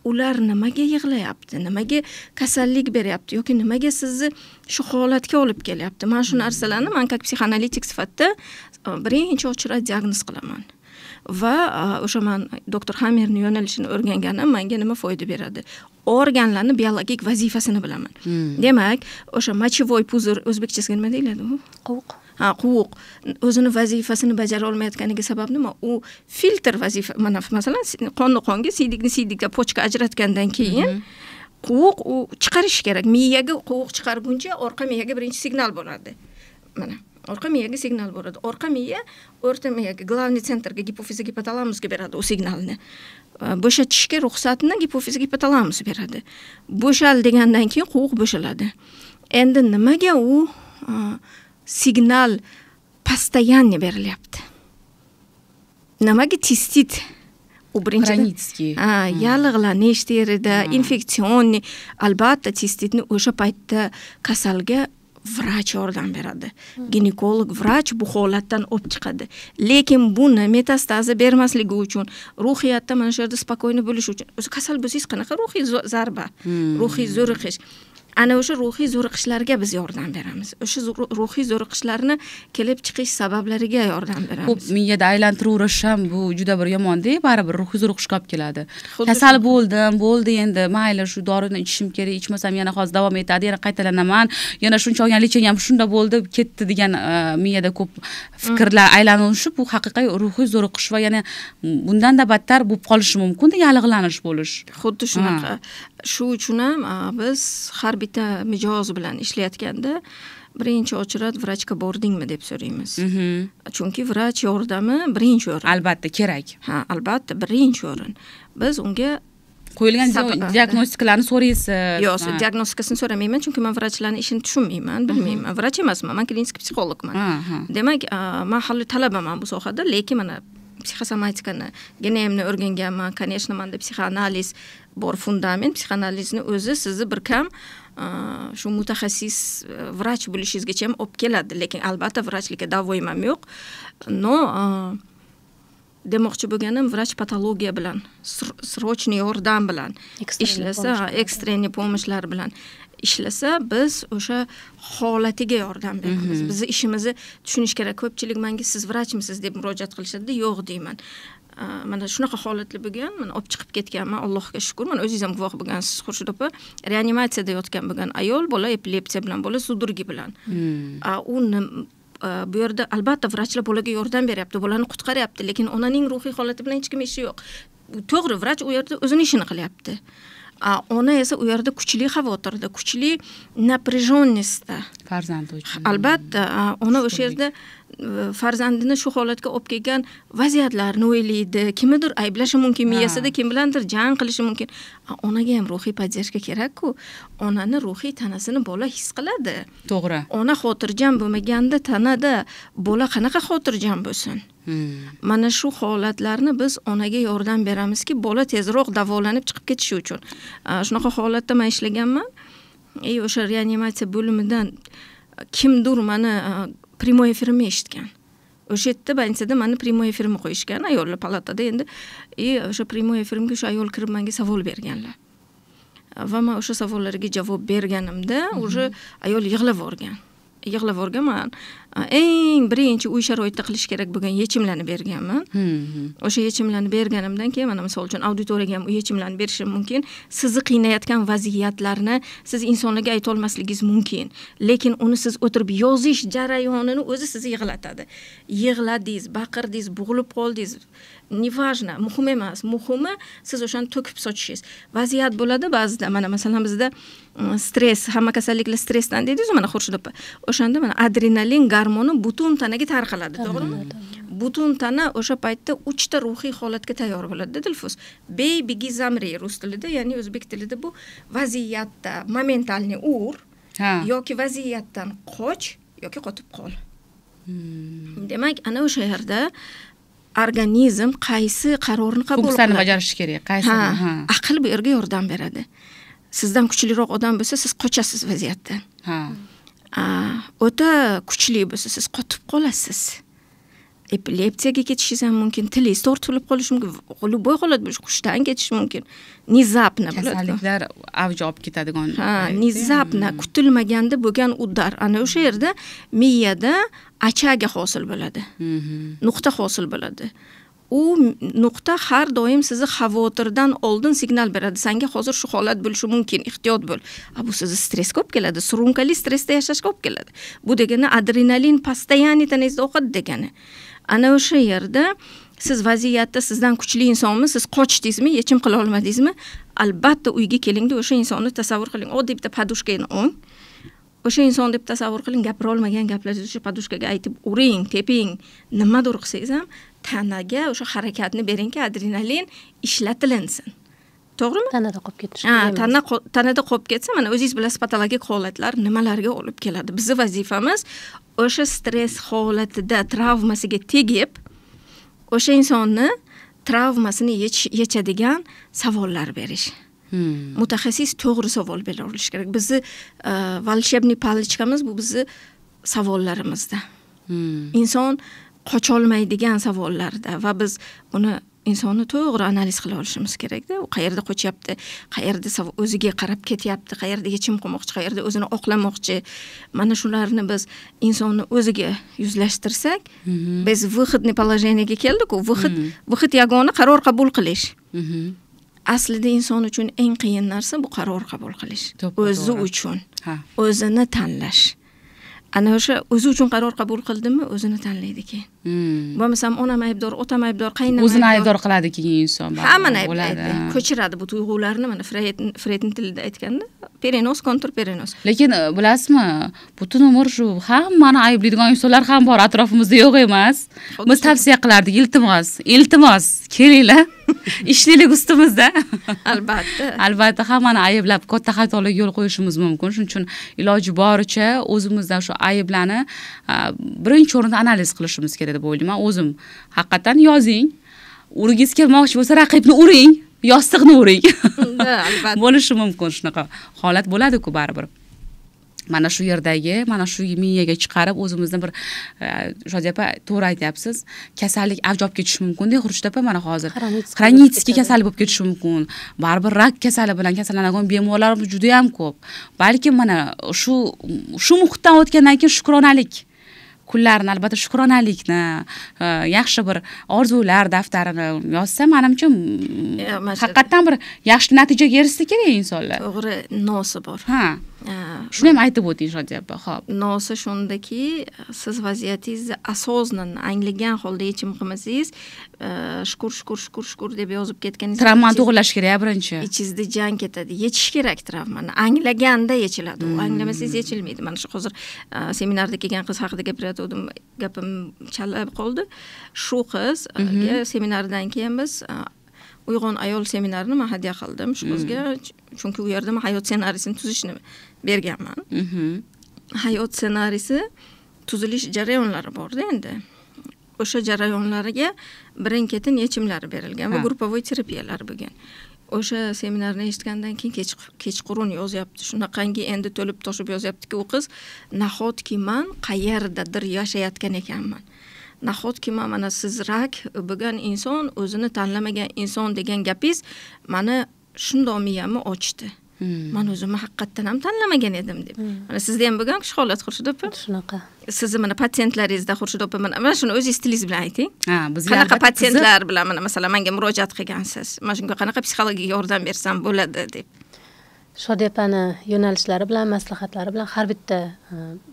Ular nimaga yig'layapti, nimaga kasallik beryapti yoki nimaga sizni shu holatga olib kelyapti? Men shu narsalarni men psixoanalitik sifatida birinchi ochirib diagnoz qilaman. Va o'sha men doktor Hammerning yo'nalishini o'rganganim menga nima foyda beradi? Organlarning biologik vazifasini bilaman. Demak, o'sha mochevoy puzir o'zbekchasiga nima deyiladi? Quvuq. Quvuq o'zini vazifasini bajara olmayotganiga sabab nima? U filtr vazifa. Mana masalan, qonni siydikni siydikda pochka ajratgandan keyin quvuq u chiqarish kerak. Miyaga quvuq chiqarguncha orqa miyaga birinchi signal bo'ladi. Mana orqa miyaga signal bo'ladi. Orqa miya o'rta miyaga, главный sentrga, gipofiz gipotalamusga beradi u signalni. Bo'shatishga ruxsatni gipofiz gipotalamus beradi. Bo'shal degandan keyin quvuq bo'shaladi. Endi nimaga u signal постоянно berilyapti? Nimaga tistit u birinchi yallig'lanish terida, infeksion, albatta tistitni o'sha paytda kasalga vrach yordam beradi. Ginekolog vrach bu holatdan olib chiqadi. Lekin buni metastaza bermasligi uchun, ruhiyatda mana shu yerda spokойно bo'lish uchun, o'zi kasal bo'lsangiz qanaqa ruhiy zarba, ruhiy zo'riqish. Ana o'sha ruhiy zo'riqishlarga biz yordam beramiz. O'sha ruhiy zo'riqishlarni kelib chiqish sabablariga yordam beramiz. Ko'p miyada aylantiraverish ham bu juda bir yomon-da, baribir ruhiy zo'riqishga olib keladi. Kasal bo'ldi endi, mayli shu dorini ichishim kerak, ichmasam yana hozir davom etadi, yana qaytalanaman, yana shuncha olgan leching ham shunda bo'ldi, ketdi degan miyada ko'p fikrlar aylanishi, bu haqiqiy ruhiy zo'riqish va yana bundan da battar bo'lib qolishi mumkin-da, yallig'lanish bo'lish. Xuddi shunaqa. Shu uchun ham biz har bitta mijoz bilan ishlayotganda birinchi ochirad vrachga bordingmi deb so'raymiz. Chunki vrach yordami birinchi o'rin. Albatta kerak. Albatta birinchi o'rin. Biz unga qo'yilgan diagnostikalarni so'raysiz. Yo'q, diagnostikasini so'ramayman, chunki men vrachlarning ishini tushunmayman, bilmayman. Vrach emasman, men klinik psixologman. Demak, men hali talabaman bu sohada, lekin mana psixosomatikani geneyimni o'rganganman. Конечно, menda psixoanaliz bor fundament. Psixoanalizni o'zi sizni bir kam shu mutaxassis vrach bo'lishingizgacha ham olib keladi, lekin albatta vrachlikka davoyim yo'q. No demoqchi bo'lganim, vrach patologiya bilan, срочный yordam bilan ishlasa, ekstreniy pomoshlar bilan ishlasa, biz o'sha holatiga yordam beramiz. Bizni ishimizni tushunish kerak. Ko'pchilik menga siz vrachmisiz deb murojaat qilishadi, yo'q deyman. Mana shunaqa holatlar bo'lgan, men olib chiqib ketganman, Allohga shukr. Men o'zingiz ham guvoh bo'lgansiz, Xurshid opa. Reanimatsiyada yotgan bo'lgan ayol, bola epilepsiya bilan, bola sudurgi bilan. U bu yerda albatta vrachlar bolaga yordam beryapti, bolani qutqaryapti, lekin onaning ruhiy holati bilan hech kim ishi yo'q. To'g'ri, vrach u yerda o'zining ishini qilyapti. ona esa u yerda kuchli xavotirda, kuchli напряженностьda farzandi uchun. Albatta, ona o'sha yerda farzandini shu holatga olib kelgan vaziyatlarni o'ylaydi, kimnidir ayblashi mumkin, miyasida kim bilandir jang qilishi mumkin. Onaga ham ruhiy podдержка kerak-ku. Onani ruhiy tanasini bola his qiladi. To'g'ri. Ona xotirjam bo'lmaganda tanada bola qanaqa xotirjam bo'lsin? Mana shu holatlarni biz onaga yordam beramizki, bola tezroq davolanib chiqib ketishi uchun. Shunaqa holatda men ishlaganman. O'sha reanimatsiya bo'limidan kimdir meni primoy efirimni eshitgan. O'sha yerda больницада meni primoy efirimni qo'yishgan ayollar palatada endi. O'sha primoy efirimga o'sha ayol kirib menga savol berganlar. Va men o'sha savollarga javob berganimda o'sha ayol yig'lab o'rgan. Eng birinchi uy sharoitida qilish kerak bo'lgan yechimlarni berganman. O'sha yechimlarni berganimdan keyin mana misol uchun auditoriyaga ham yechimlarni berishim mumkin. Sizni qiynayotgan vaziyatlarni siz insonlarga ayta olmasligingiz mumkin, lekin uni siz o'tirib yozish jarayonini o'zi sizni yig'latadi. Yig'ladingiz, baqirdingiz, bo'g'ilib qoldingiz, nevajna, muhim emas. Muhimi siz o'shani to'kib sochishingiz. Vaziyat bo'ladi ba'zida, mana masalan bizda stress, hamma kasalliklar stressdan deydi-ku, mana Xurshid opa. O'shanda mana adrenalin gormoni butun tanaga tarqaladi, to'g'rimi? Butun tana o'sha paytda 3 ta ruhiy holatga tayyor bo'ladi, Dilfuz. Begi zamri rus tilida, ya'ni o'zbek tilida bu vaziyatda momentalniy ur yoki vaziyatdan qoch yoki qotib qol. Demak, ana o'sha yerda organizm qaysi qarorni qabul qiladi? Funksiyani bajarishi kerak, qaysini? Aql bu yerga yordam beradi. Sizdan kuchliroq odam bo'lsa, siz qochasiz vaziyatdan. O'ta kuchli bo'lsa, siz qotib qolasiz. Epilepsiyaga ketishingiz ham mumkin, tilingiz tortilib qolishi mumkin, любой holat bo'lishi, hushdan ketishi mumkin. Nizapna bo'ladi. Kasalliklar avj olib ketadigan. Nizapna, kutilmaganda bo'lgan udar. Ana o'sha yerda miyada achaga hosil bo'ladi. Nuqta hosil bo'ladi. U nuqta har doim sizni xavotirdan oldin signal beradi. Senga hozir shu holat bo'lishi mumkin, ehtiyot bo'l. Bu sizni stressga olib keladi, surunkali stressda yashashga olib keladi. Bu degani adrenalin постоянно tanangizda o'qadi degani. Ana o'sha yerda siz vaziyatda sizdan kuchli insonmi, siz qochdingizmi, yechim qila olmadingizmi? Albatta uyga kelingda o'sha insonni tasavvur qiling. Oddiy bitta podushkani o'ng. O'sha inson deb tasavvur qiling, gapira olmagan gaplarni o'sha podushkaga aytib uring, teping, nimadir qilsangiz ham tanaga o'sha harakatni beringki, adrenalin ishlatilinsin. To'g'rimi? Tanada qolib ketishi. Tanada qolib ketsa, mana o'zingiz bilasiz patologik holatlar nimalarga olib keladi. Bizning vazifamiz o'sha stress holatida travmasiga tegib, o'sha insonni travmasini yechadigan savollar berish. Mutaxassis to'g'ri savol bera olishi kerak. Bizni volshebniy palichkamiz bu bizni savollarimizda. Inson qocholmaydigan savollarda va biz uni insonni to'g'ri analiz qila olishimiz kerak-da. U qayerda qochyapti, qayerda o'ziga qarab ketyapti, qayerda yechim qilmoqchi, qayerda o'zini oqlamoqchi. Mana shularni biz insonni o'ziga yuzlashtirsak, biz выходный положениyaga keldik-ku. Выход yagona qaror qabul qilish. Aslida inson uchun eng qiyin narsa bu qaror qabul qilish. O'zi uchun, o'zini tanlash. Ana o'sha o'zi uchun qaror qabul qildimi, o'zini tanlaydi keyin. Bo'lmasam onam aybdor, otam aybdor, qaynonam o'zini aybdor qiladi keyin inson. Hammani ayblaydi. Ko'chiradi bu tuyg'ularni, mana Freydning tilida aytganda, perenos, kontrperenos. Lekin bilasizmi, butun umr shu hammani ayblaydigan insonlar ham bor, atrofimizda yo'q emas. Biz tavsiya qilardik, iltimos, kelinglar. Ishlaylik ustimizda. Albatta hammani ayblab katta xatolarga yo'l qo'yishimiz mumkin. Shuning uchun iloji boricha o'zimizdan shu ayblarni birinchi o'rinda analiz qilishimiz kerak deb o'ylayman. O'zim haqiqatan yozing. Urgingiz kelmoqchi bo'lsa raqibni uring, yostiqni uring. Albatta. Bo'lishi mumkin shunaqa holat bo'ladi-ku baribir. Mana shu yerdagi, mana shu miyaga chiqarib o'zimizni bir Shodiya opa to'g'ri aytyapsiz. Kasallik avj olib ketishi mumkin-da, Xurshid opa mana hozir. Xronitskiy kasallik bo'lib ketishi mumkin. Baribir rak kasali bilan kasallangan bemorlar juda ham ko'p. Balki mana shu muhitdan o'tgandan keyin shukronalik kunlarini, albatta shukronalikni, yaxshi bir orzular daftarini yozsa, menimcha haqiqatan bir yaxshi natijaga erishsa kerak insonlar. To'g'ri, nosi bor. Shuni ham aytib o'ting Shodiya opa. Xo'p. Nosi shundaki, siz vaziyatingizni asosan anglagan holda yechim qilmasangiz, shukur deb yozib ketganingiz Travmani to'g'irlash kerak birinchi. ichingizda jang ketadi. Yechish kerak travmani. Anglaganda yechiladi. U anglamasangiz yechilmaydi. Mana shu hozir seminarda kelgan qiz haqida gapirayotgandim, gapim chalab qoldi. Shu qizga seminardan keyin biz Uyg'on ayol seminarini men hadya qildim shu qizga, chunki u yerda men hayot ssenarisini tuzishni berganman. Hayot ssenarisi tuzilish jarayonlari bor-da endi. O'sha jarayonlariga birin-ketin yechimlar berilgan va gruppovoy terapiyalar bo'lgan. O'sha seminarni eshitgandan keyin kechqurun yozyapti. Shunaqangi endi to'lib toshib yozyaptiki u qiz, nahotki men qayerdadir yashayotgan ekanman. Nahotki mana siz rak bo'lgan inson, o'zini tanlamagan inson degan gapingiz meni shundoq miyamni ochdi. Men o'zimni haqiqatdan ham tanlamagan edim deb. Mana sizda ham bo'lgan shu holat Xurshid opa? Shunaqa. Sizni mana patsientlaringizda Xurshid opa mana shuni o'zingiz tilingiz bilan ayting. Bizga Qanaqa patsientlar bilan mana masalan menga murojaat qilgansiz? Mana shunga qanaqa psixologik yordam bersam bo'ladi deb. Shodiya opani yo'nalishlari bilan, maslahatlari bilan har bitta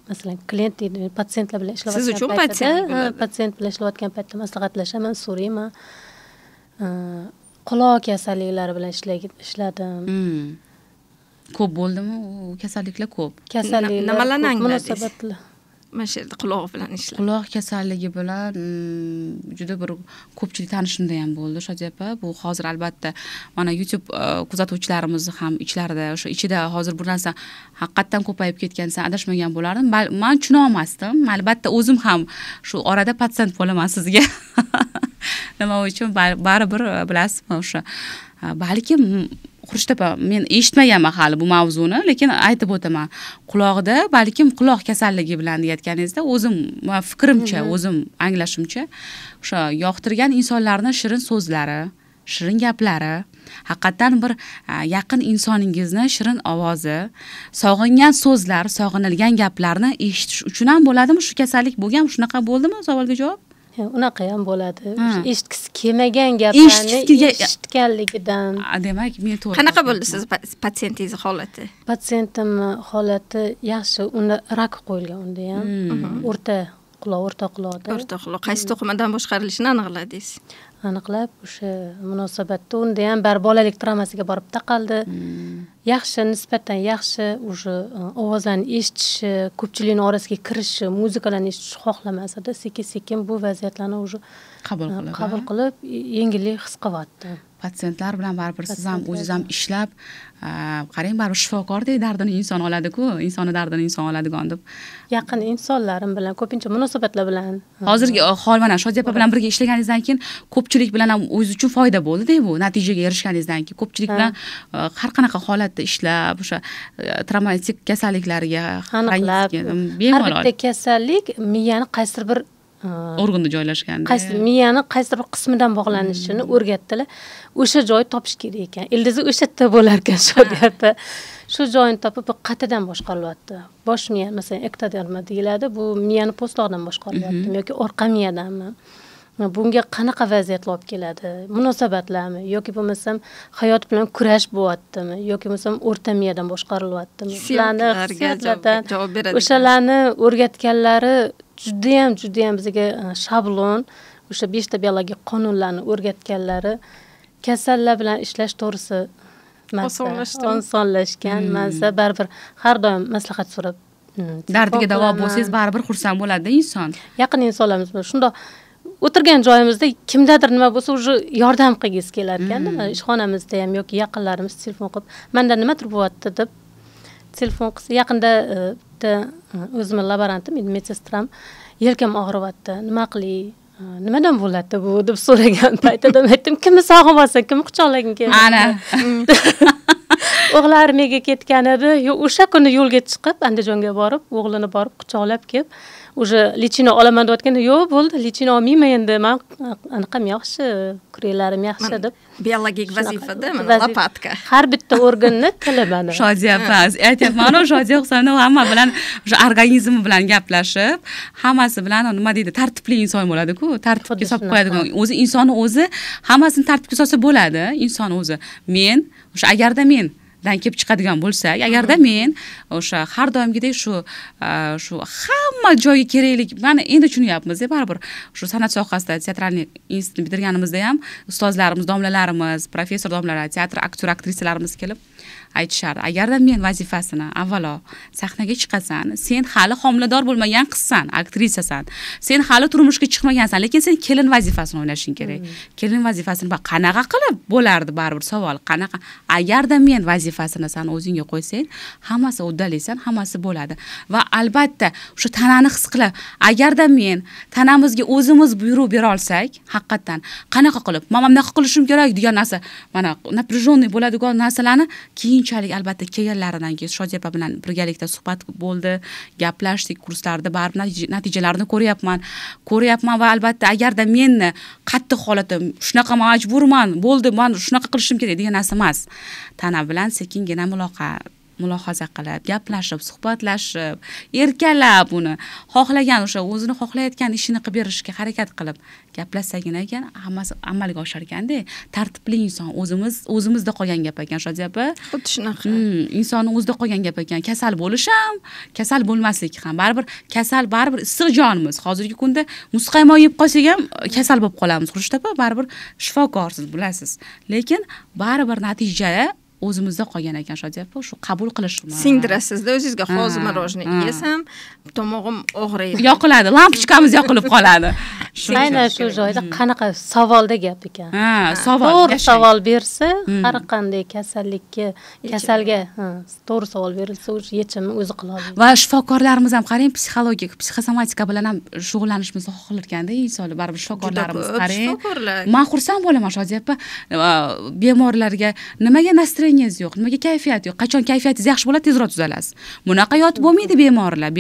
masalan klient deydi, patsientlar bilan ishlayotgan Siz uchun patsient bo'ladi. Patsient bilan ishlayotgan paytda maslahatlashaman, so'rayman. Quloq kasalliklari bilan ishladim. Ko'p bo'ldimi? U kasalliklar ko'p. Kasalliklar nimalarni angladingiz? munosabatli. Mana shu yerda quloq bilan ishlab. Quloq kasalligi bilan juda bir ko'pchilik tanishimda ham bo'ldi Shodiya opa. Bu hozir albatta mana YouTube kuzatuvchilarimiz ham ichlarida, o'sha ichida hozir bu narsa haqiqatdan ko'payib ketgansan adashmagan bo'lardim. Men tushuna olmasdim. Albatta o'zim ham shu orada patsient bo'laman sizga. Nima uchun baribir bilasizmi o'sha balkim Xurshid opa, men eshitmaganman hali bu mavzuni, lekin aytib o'taman. Quloqda balkim quloq kasalligi bilan deyotganingizda o'zim fikrimcha, o'zim anglashimcha, o'sha yoqtirgan insonlarning shirin so'zlari, shirin gaplari, haqiqatan bir yaqin insoningizni shirin ovozi, sog'ingan so'zlar, sog'inilgan gaplarni eshitish uchun ham bo'ladimi shu kasallik bo'lgan? Shunaqa bo'ldimi? Savolga javob? Unaqa ham bo'ladi. Eshitgisi kelmagan gaplarni eshitganligidan. Demak, men to'g'ri. Qanaqa bo'ldi siz patsientingiz holati? Patsientim holati yaxshi, unda rak qo'yilgan unda ham. O'rta quloqda. O'rta quloq qaysi to'qimadan boshqarilishini aniqladingiz? Aniqlab o'sha munosabatda unda ham bolalik travmasiga borib taqaldi. Yaxshi, nisbatan yaxshi, o'sha ovozlarni eshitishi, ko'pchilikning orasiga kirishi, muzikalarni eshitishni xohlamasdi. Sekin-sekin bu vaziyatlarni o'sha qabul qilib, yengillik his qilyapti. Patsientlar bilan baribir siz ham o'zingiz ham ishlab, qarang, baribir shifokordek dardini inson oladi-ku, insonni dardini inson oladigan deb. Yaqin insonlarim bilan, ko'pincha munosabatlar bilan. Hozirgi hol mana Shodiya opa bilan birga ishlaganingizdan keyin ko'pchilik bilan ham o'zingiz uchun foyda bo'ldi-da bu natijaga erishganingizdan keyin. Ko'pchilik bilan har qanaqa holatda ishlab, o'sha travmatik kasalliklarga aniqlab, har bitta kasallik miyani qaysidir bir organda joylashganda. Miyani qaysidir bir qismidan bog'lanishini o'rgatdilar. O'sha joy topish kerak ekan. Ildizi o'sha yerda bo'lar ekan Shodiya opa. Shu joyini topib qatidan boshqarilyapti. Bosh miya, masalan, ektoderma deyiladi. Bu miyani po'stloqdan boshqarilyapti yoki orqa miyadanmi? Bunga qanaqa vaziyatlar olib keladi? Munosabatlarmi yoki bo'lmasam hayot bilan kurash bo'lyaptimi yoki bo'lmasam o'rta miyadan boshqarilyaptimi? Hissiyotlardan javob beradi. O'shalarni o'rgatganlari judayam bizga shablon, o'sha 5 ta biologik qonunlarni o'rgatganlari kasallar bilan ishlash to'g'risi osonlashgan. Mensa baribir har doim maslahat so'rab, dardiga davo bo'lsangiz baribir xursand bo'ladi inson. Yaqin insonlarimiz bilan shundoq o'tirgan joyimizda kimdadir nima bo'lsa, o'sha yordam qilgisi kelar ekanda. Ishxonamizda ham yoki yaqinlarimiz telefon qilib, "Menda nima turib bo'lyapti" deb telefon qilsa, yaqinda o'zimning laborantim, medsestram yelkam og'riyapti, nima qilay, nimadan bo'ladi bu deb so'ragan paytida men aytdim, kimni sog'inmasan, kimni quchoqlaging keldi. Ana. O'g'li armiyaga ketgan edi. O'sha kuni yo'lga chiqib, Andijonga borib, o'g'lini borib quchoqlab kelib, o'sha lichina olaman deyotganda, "Yo'q, bo'ldi, lichina olmayman endi. Men anaqam yaxshi, kureklarim yaxshi" deb. Biologik vazifada, mana lopatka. Har bitta organni tili mana. Shodiya opa, aytyapman, Shodiya Husanova hamma bilan o'sha organizmi bilan gaplashib, hammasi bilan nima deydi, tartibli inson bo'ladi-ku, tartibga solib qo'yadigan. O'zi insonni o'zi hammasini tartibga solsa bo'ladi, inson o'zi. Men o'sha agarda men dan kelib chiqadigan bo'lsak, agarda men o'sha har doimgidek shu hamma joyga keraklik, mana endi tushunyapmiz-da, baribir shu san'at sohasida teatralniy institutni bitirganimizda ham ustozlarimiz, domlalarimiz, professor domlalar, teatr aktyor aktrisalarimiz kelib aytishardi, agarda men vazifasini avvalo sahnaga chiqasan, sen hali homilador bo'lmagan qizsan, aktrisasan, sen hali turmushga chiqmagansan, lekin sen kelin vazifasini o'ynashing kerak. Kelin vazifasini qanaqa qilib bo'lardi, baribir savol, qanaqa? Agarda men vazifasini san o'zingga qo'ysang, hammasi uddalaysan, hammasi bo'ladi. Va albatta shu tanani his qilib, agarda men tanamizga o'zimiz buyruq bera olsak, haqiqatan qanaqa qilib, "Men bunaqa qilishim kerak" degan narsa, mana напряженный bo'ladigan narsalarni keyinchalik albatta kelganlaridan keyin Shodiya opa bilan birgalikda suhbat bo'ldi, gaplashdik, kurslarda baribir natijalarini ko'ryapman va albatta agarda meni qattiq holatim shunaqa majburman, bo'ldi, men shunaqa qilishim kerak degan narsa emas. Tana bilan sekingina mulohaza qilib, gaplashib, suhbatlashib, erkalab uni xohlagan o'sha o'zini xohlayotgan ishini qilib berishga harakat qilib gaplashsagina ekan, hammasi amalga oshar ekanda. Tartibli inson o'zimizda qolgan gap ekan, Shodiya opa. Xuddi shunaqa. Insonning o'zida qolgan gap ekan. Kasal bo'lish ham, kasal bo'lmaslik ham. Baribir issiq jonimiz. Hozirgi kunda muzqaymoq yeb qolsak ham kasal bo'lib qolamiz. Xurshid opa, baribir shifokorsiz, bilasiz. Lekin baribir natija o'zimizda qolgan ekan, Shodiya opa, shu qabul qilishni singdirasizda o'zingizga. Hozir marojni yesam, tomog'im og'riydi. Yoqiladi, lampochkamiz yoqilib qoladi. Aynan shu joyda qanaqa savolda gap ekan. To'g'ri savol bersa, har qanday kasalga to'g'ri savol berilsa, o'sha yechimni o'zi qila oladi. Va shifokorlarimiz ham qarang, psixologik, psixosomatika bilan ham shug'ullanishimizni xohlar ekanda, insonlar baribir shifokorlarimiz qarang. Men xursand bo'laman, Shodiya opa, bemorlarga nimaga настроениyangiz yo'q, nimaga kayfiyat yo'q, qachon kayfiyatingiz yaxshi bo'ladi, tezroq tuzalasiz. Bunaqa yotib bo'lmaydi bemorlar.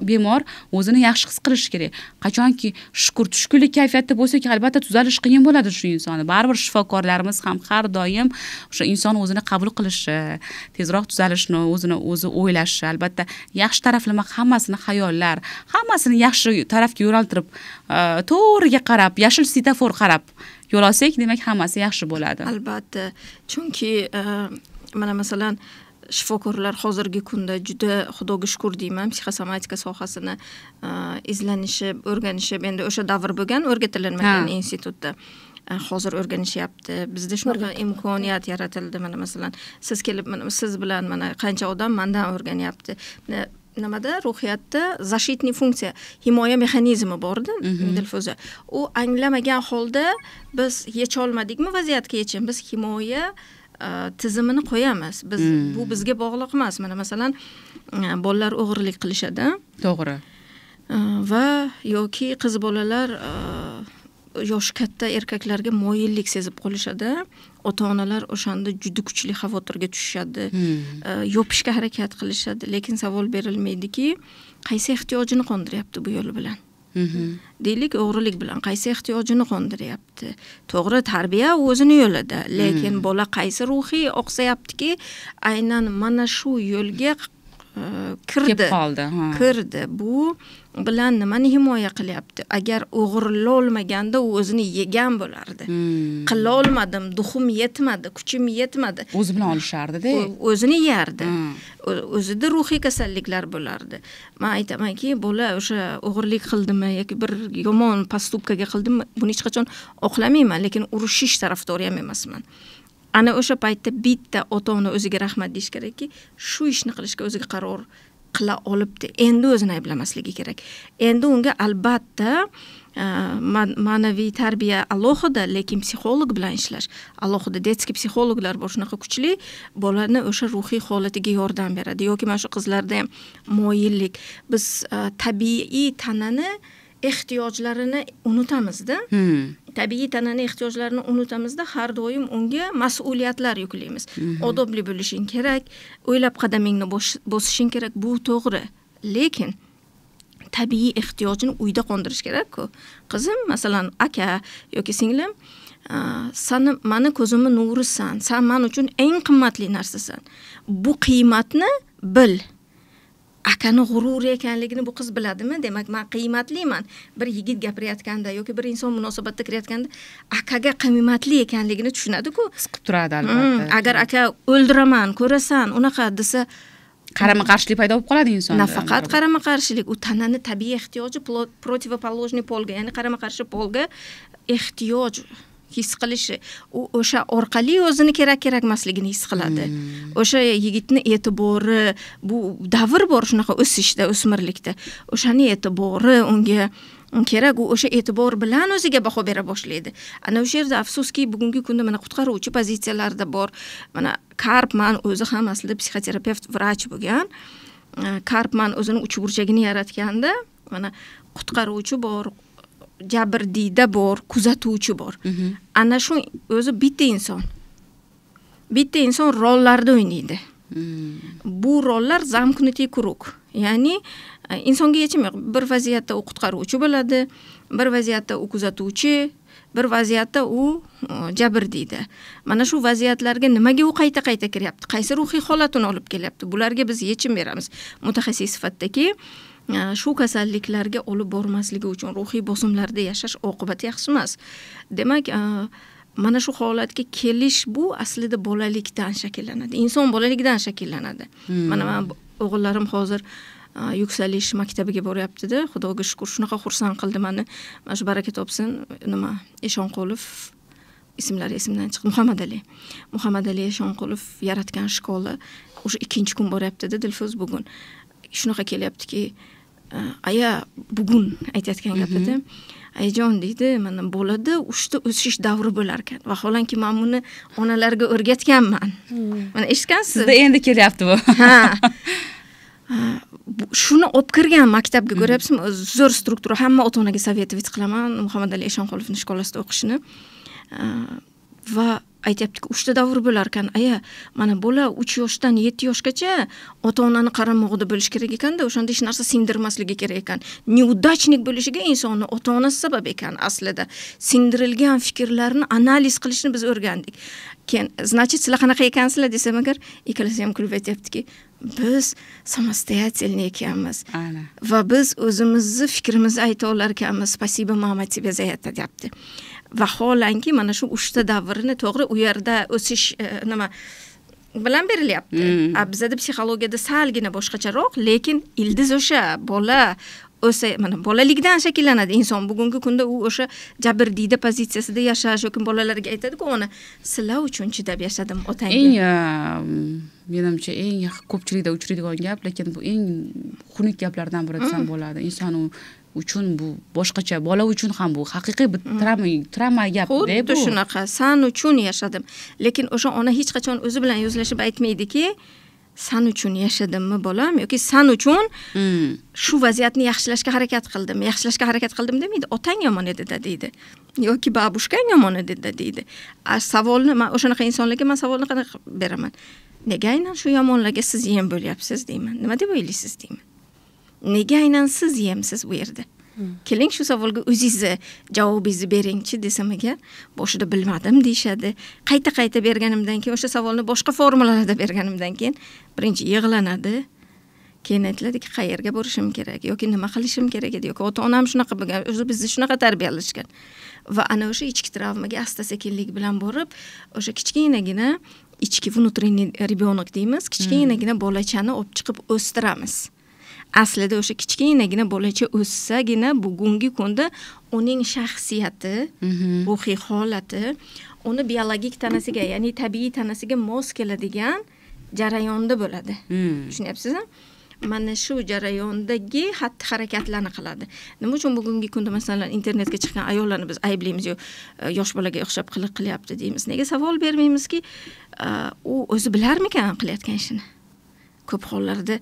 Bemor o'zini yaxshi his qilishi kerak. Qachonki shukr, tushkunlik kayfiyatda bo'lsa-ki, albatta tuzalish qiyin bo'ladi shu insonni. Baribir shifokorlarimiz ham har doim o'sha inson o'zini qabul qilishi, tezroq tuzalishni o'zi o'ylashi, albatta yaxshi taraflama hammasini xayollar, hammasini yaxshi tarafga yo'naltirib, to'g'riga qarab, yashil svetofor qarab yo'l olsak, demak hammasi yaxshi bo'ladi. Albatta. Chunki mana masalan shifokorlar hozirgi kunda juda xudoga shukr deyman, psixosomatika sohasini izlanishib, o'rganishib, endi o'sha davr bo'lgan, o'rgatilinmagan institutda hozir o'rganishyapti. Bizda shunaqa imkoniyat yaratildi. Mana masalan, siz kelib, siz bilan mana qancha odam mendan o'rganyapti. Nimada ruhiyatda защитный funksiya, himoya mexanizmi bor-da, Dilfuza. U anglamagan holda biz yecha olmadikmi vaziyatga yechim? Biz himoya tizimini qo'yamiz. Bu bizga bog'liq emas. Mana masalan, bolalar o'g'irlik qilishadi. To'g'ri. Va yoki qiz bolalar yoshi katta erkaklarga moyillik sezib qolishadi. Ota-onalar o'shanda juda kuchli xavotirga tushishadi. Yopishga harakat qilishadi, lekin savol berilmaydiki, qaysi ehtiyojini qondiryapti bu yo'l bilan? Deylik, o'g'rilik bilan qaysi ehtiyojini qondiryapti? To'g'ri, tarbiya o'zini yo'lida, lekin bola qaysi ruhiy oqsayaptiki, aynan mana shu yo'lga kirdi. Bu bilan nimani himoya qilyapti? Agar o'g'irlolmaganda u o'zini yegan bo'lardi. Qila olmadim, duxum yetmadi, kuchim yetmadi. O'zi bilan olishardi-da. O'zini yerdi. O'zida ruhiy kasalliklar bo'lardi. Men aytamanki, bola o'sha o'g'irlik qildimi yoki bir yomon postupkaga qildimi, buni hech qachon oqlamayman, lekin urushish tarafdori ham emasman. Ana o'sha paytda bitta ota-ona o'ziga rahmat deyish kerakki, shu ishni qilishga o'ziga qaror qila olibdi. Endi o'zini ayblamasligi kerak. Endi unga albatta ma'naviy tarbiya alohida, lekin psixolog bilan ishlash alohida. Detskiy psixologlar bor, shunaqa kuchli, bolani o'sha ruhiy holatiga yordam beradi. Yoki mana shu qizlarda ham moyillik. Biz tabiiy tanani ehtiyojlarini unutamizda. Tabiiy tanani ehtiyojlarini unutamizda, har doim unga mas'uliyatlar yuklaymiz. Odobli bo'lishing kerak, o'ylab qadamingni bosishing kerak, bu to'g'ri. Lekin tabiiy ehtiyojini uyda qondirish kerak-ku. Qizim, masalan, aka yoki singlim, mani ko'zimni nurisan, san men uchun eng qimmatli narsasan. Bu qiymatni bil. akani g'ururi ekanligini bu qiz biladimi? Demak, men qiymatliman. Bir yigit gapirayotganda yoki bir inson munosabatda kirayotganda akaga qiymatli ekanligini tushunadi-ku. His qilib turadi albatta. Agar aka o'ldiraman, ko'rasan, unaqa desa qarama-qarshilik paydo bo'lib qoladi insonda. Nafaqat qarama-qarshilik, u tananing tabiiy ehtiyoji protivoположный polga, ya'ni qarama-qarshi polga ehtiyoj his qilishi, u o'sha orqali o'zini kerak-kerakmasligini his qiladi. O'sha yigitning e'tibori, bu davr bor shunaqa o'sishda, o'smirlikda. O'shani e'tibori unga kerak, u o'sha e'tibor bilan o'ziga baho bera boshlaydi. Ana o'sha yerda afsuski bugungi kunda mana qutqaruvchi pozitsiyalarda bor. Mana Karpman o'zi ham aslida psixoterapevt, vrach bo'lgan. Karpman o'zining uch burchagini yaratganda, mana qutqaruvchi bor, jabrdiyda bor, kuzatuvchi bor. Ana shu o'zi bitta inson. Bitta inson rollarda o'ynaydi. Bu rollar замкнутый круг. Ya'ni insonga yechim yo'q. Bir vaziyatda u qutqaruvchi bo'ladi, bir vaziyatda u kuzatuvchi, bir vaziyatda u jabrdiyda. Mana shu vaziyatlarga nimaga u qayta-qayta kiryapti? Qaysi ruhiy holatini olib kelyapti? Bularga biz yechim beramiz. Mutaxassis sifatidagi shu kasalliklarga olib bormasligi uchun ruhiy bosimlarda yashash oqibati yaxshi emas. Demak, mana shu holatga kelish bu aslida bolalikdan shakllanadi. Inson bolalikdan shakllanadi. Mana men o'g'illarim hozir yuksalish maktabiga boryapti-da. Xudoga shukr, shunaqa xursand qildi meni. Mana shu baraka topsin, nima Eshonqulov ismlari esimdan chiqdi. Muhammad Ali Eshonqulov yaratgan shkola o'sha 2-kun boryapti-da Dilfuz bugun. Shunaqa kelyaptiki, aya bugun aytayotgan gapida, ayajon deydi, mana bo'ladi, uchta o'sish davri bo'lar ekan. Vaholanki men buni onalarga o'rgatganman. Mana eshitgansiz? Sizda endi kelyapti bu. Shuni olib kirgan maktabga ko'ryapsizmi? Zo'r struktura, hamma ota-onaga sovetovat qilaman Muhammad Ali Eshonqulovning shkolasida o'qishini. Va aytayaptiki, uchta davr bo'lar ekan. Aya, mana bola 3 yoshdan 7 yoshgacha ota-onani qaramog'ida bo'lish kerak ekanda, o'shanda hech narsa singdirmasligi kerak ekan. Neudachnik bo'lishiga insonni ota-onasi sabab ekan aslida. Singdirilgan fikrlarni analiz qilishni biz o'rgandik. Keyin, значит, sizlar qanaqa ekansizlar desam agar, ikkalasi ham kulib aytayaptiki, biz samostoятельный ekanmiz. Va biz o'zimizni fikrimizni ayta olar ekanmiz. Spasibo, mama, тебе за это deyapti. Vaholanki mana shu uchta davrni to'g'ri u yerda o'sish nima bilan berilyapti. Bizda psixologiyada salgina boshqacharoq, lekin ildiz o'sha bola o'sa, mana bolalikdan shakllanadi inson. Bugungi kunda u o'sha jabrdiyda pozitsiyasida yashash yoki bolalarga aytadi-ku, ona sizlar uchun chidab yashadim otangga. Menimcha eng ko'pchilikda uchraydigan gap, lekin bu eng xunuk gaplardan biri desam bo'ladi. Inson uchun bu boshqacha, bola uchun ham bu haqiqiy bir travma gap-da bu. Xuddi shunaqa, san uchun yashadim. Lekin o'sha ona hech qachon o'zi bilan yuzlashib aytmaydiki, san uchun yashadimmi bolam yoki san uchun shu vaziyatni yaxshilashga harakat qildim. Yaxshilashga harakat qildim demaydi, otang yomon edi deydi. Yoki babushkang yomon edi deydi. Savolni men o'shanaqa insonlarga men savolni qanaqa beraman? Nega aynan shu yomonlarga siz yem bo'lyapsiz deyman. Nima deb o'ylaysiz deyman. Nega aynan siz yemsiz bu yerda? Keling shu savolga o'zingizni javobingizni beringchi desam agar, boshida bilmadim deyshadi. Qayta-qayta berganimdan keyin o'sha savolni boshqa formulalarda berganimdan keyin birinchi yig'lanadi. Keyin aytiladiki, qayerga borishim kerak yoki nima qilishim kerak edi yoki ota-onam shunaqa bo'lgan, o'zi bizni shunaqa tarbiyalashgan. Va ana o'sha ichki travmaga asta-sekinlik bilan borib, o'sha kichkinagina ichki внутренний ребенок deymiz, kichkinagina bolachani olib chiqib o'stiramiz. Aslida o'sha kichkinagina bolacha o'ssagina bugungi kunda uning shaxsiyati, ruhiy holati, uni biologik tanasiga, ya'ni tabiiy tanasiga mos keladigan jarayonda bo'ladi. Tushunyapsizmi? Mana shu jarayondagi xatti-harakatlarni qiladi. Nima uchun bugungi kunda masalan internetga chiqqan ayollarni biz ayblaymiz, yosh bolaga o'xshab qilyapti deymiz. Nega savol bermaymizki, u o'zi bilarmikan qilayotgan ishini? Ko'p hollarda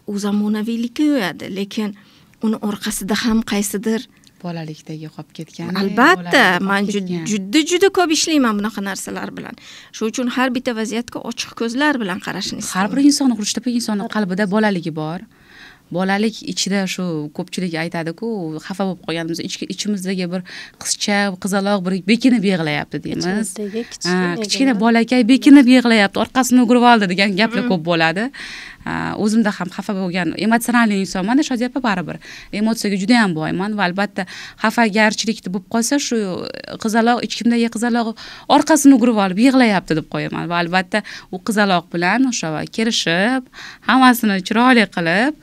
u zamonaviylikka yo'yadi, lekin uni orqasida ham qaysidir bolalikdagi qolib ketgan. Albatta, men juda ko'p ishlayman bunaqa narsalar bilan. Shuning uchun har bitta vaziyatga ochiq ko'zlar bilan qarashni istayman. Har bir inson xurshtapa insonning qalbida bolaligi bor. Bolalik ichida shu ko'pchilik aytadi-ku, xafa bo'lib qolganimiz ichimizdagi bir qizcha, qizaloq bir bekinib yig'layapti deymiz. Kichkina bolakay bekinib yig'layapti, orqasini o'girib oldi degan gaplar ko'p bo'ladi. o'zimda ham xafa bo'lgan emotsional insonman, Shodiya opa baribir emotsiyaga juda ham boyman va albatta xafagarchilikda bo'lib qolsa shu qizaloq ichkimdagi qizaloq orqasini o'girib olib yig'layapti deb qo'yaman va albatta u qizaloq bilan o'sha kelishib hammasini chiroyli qilib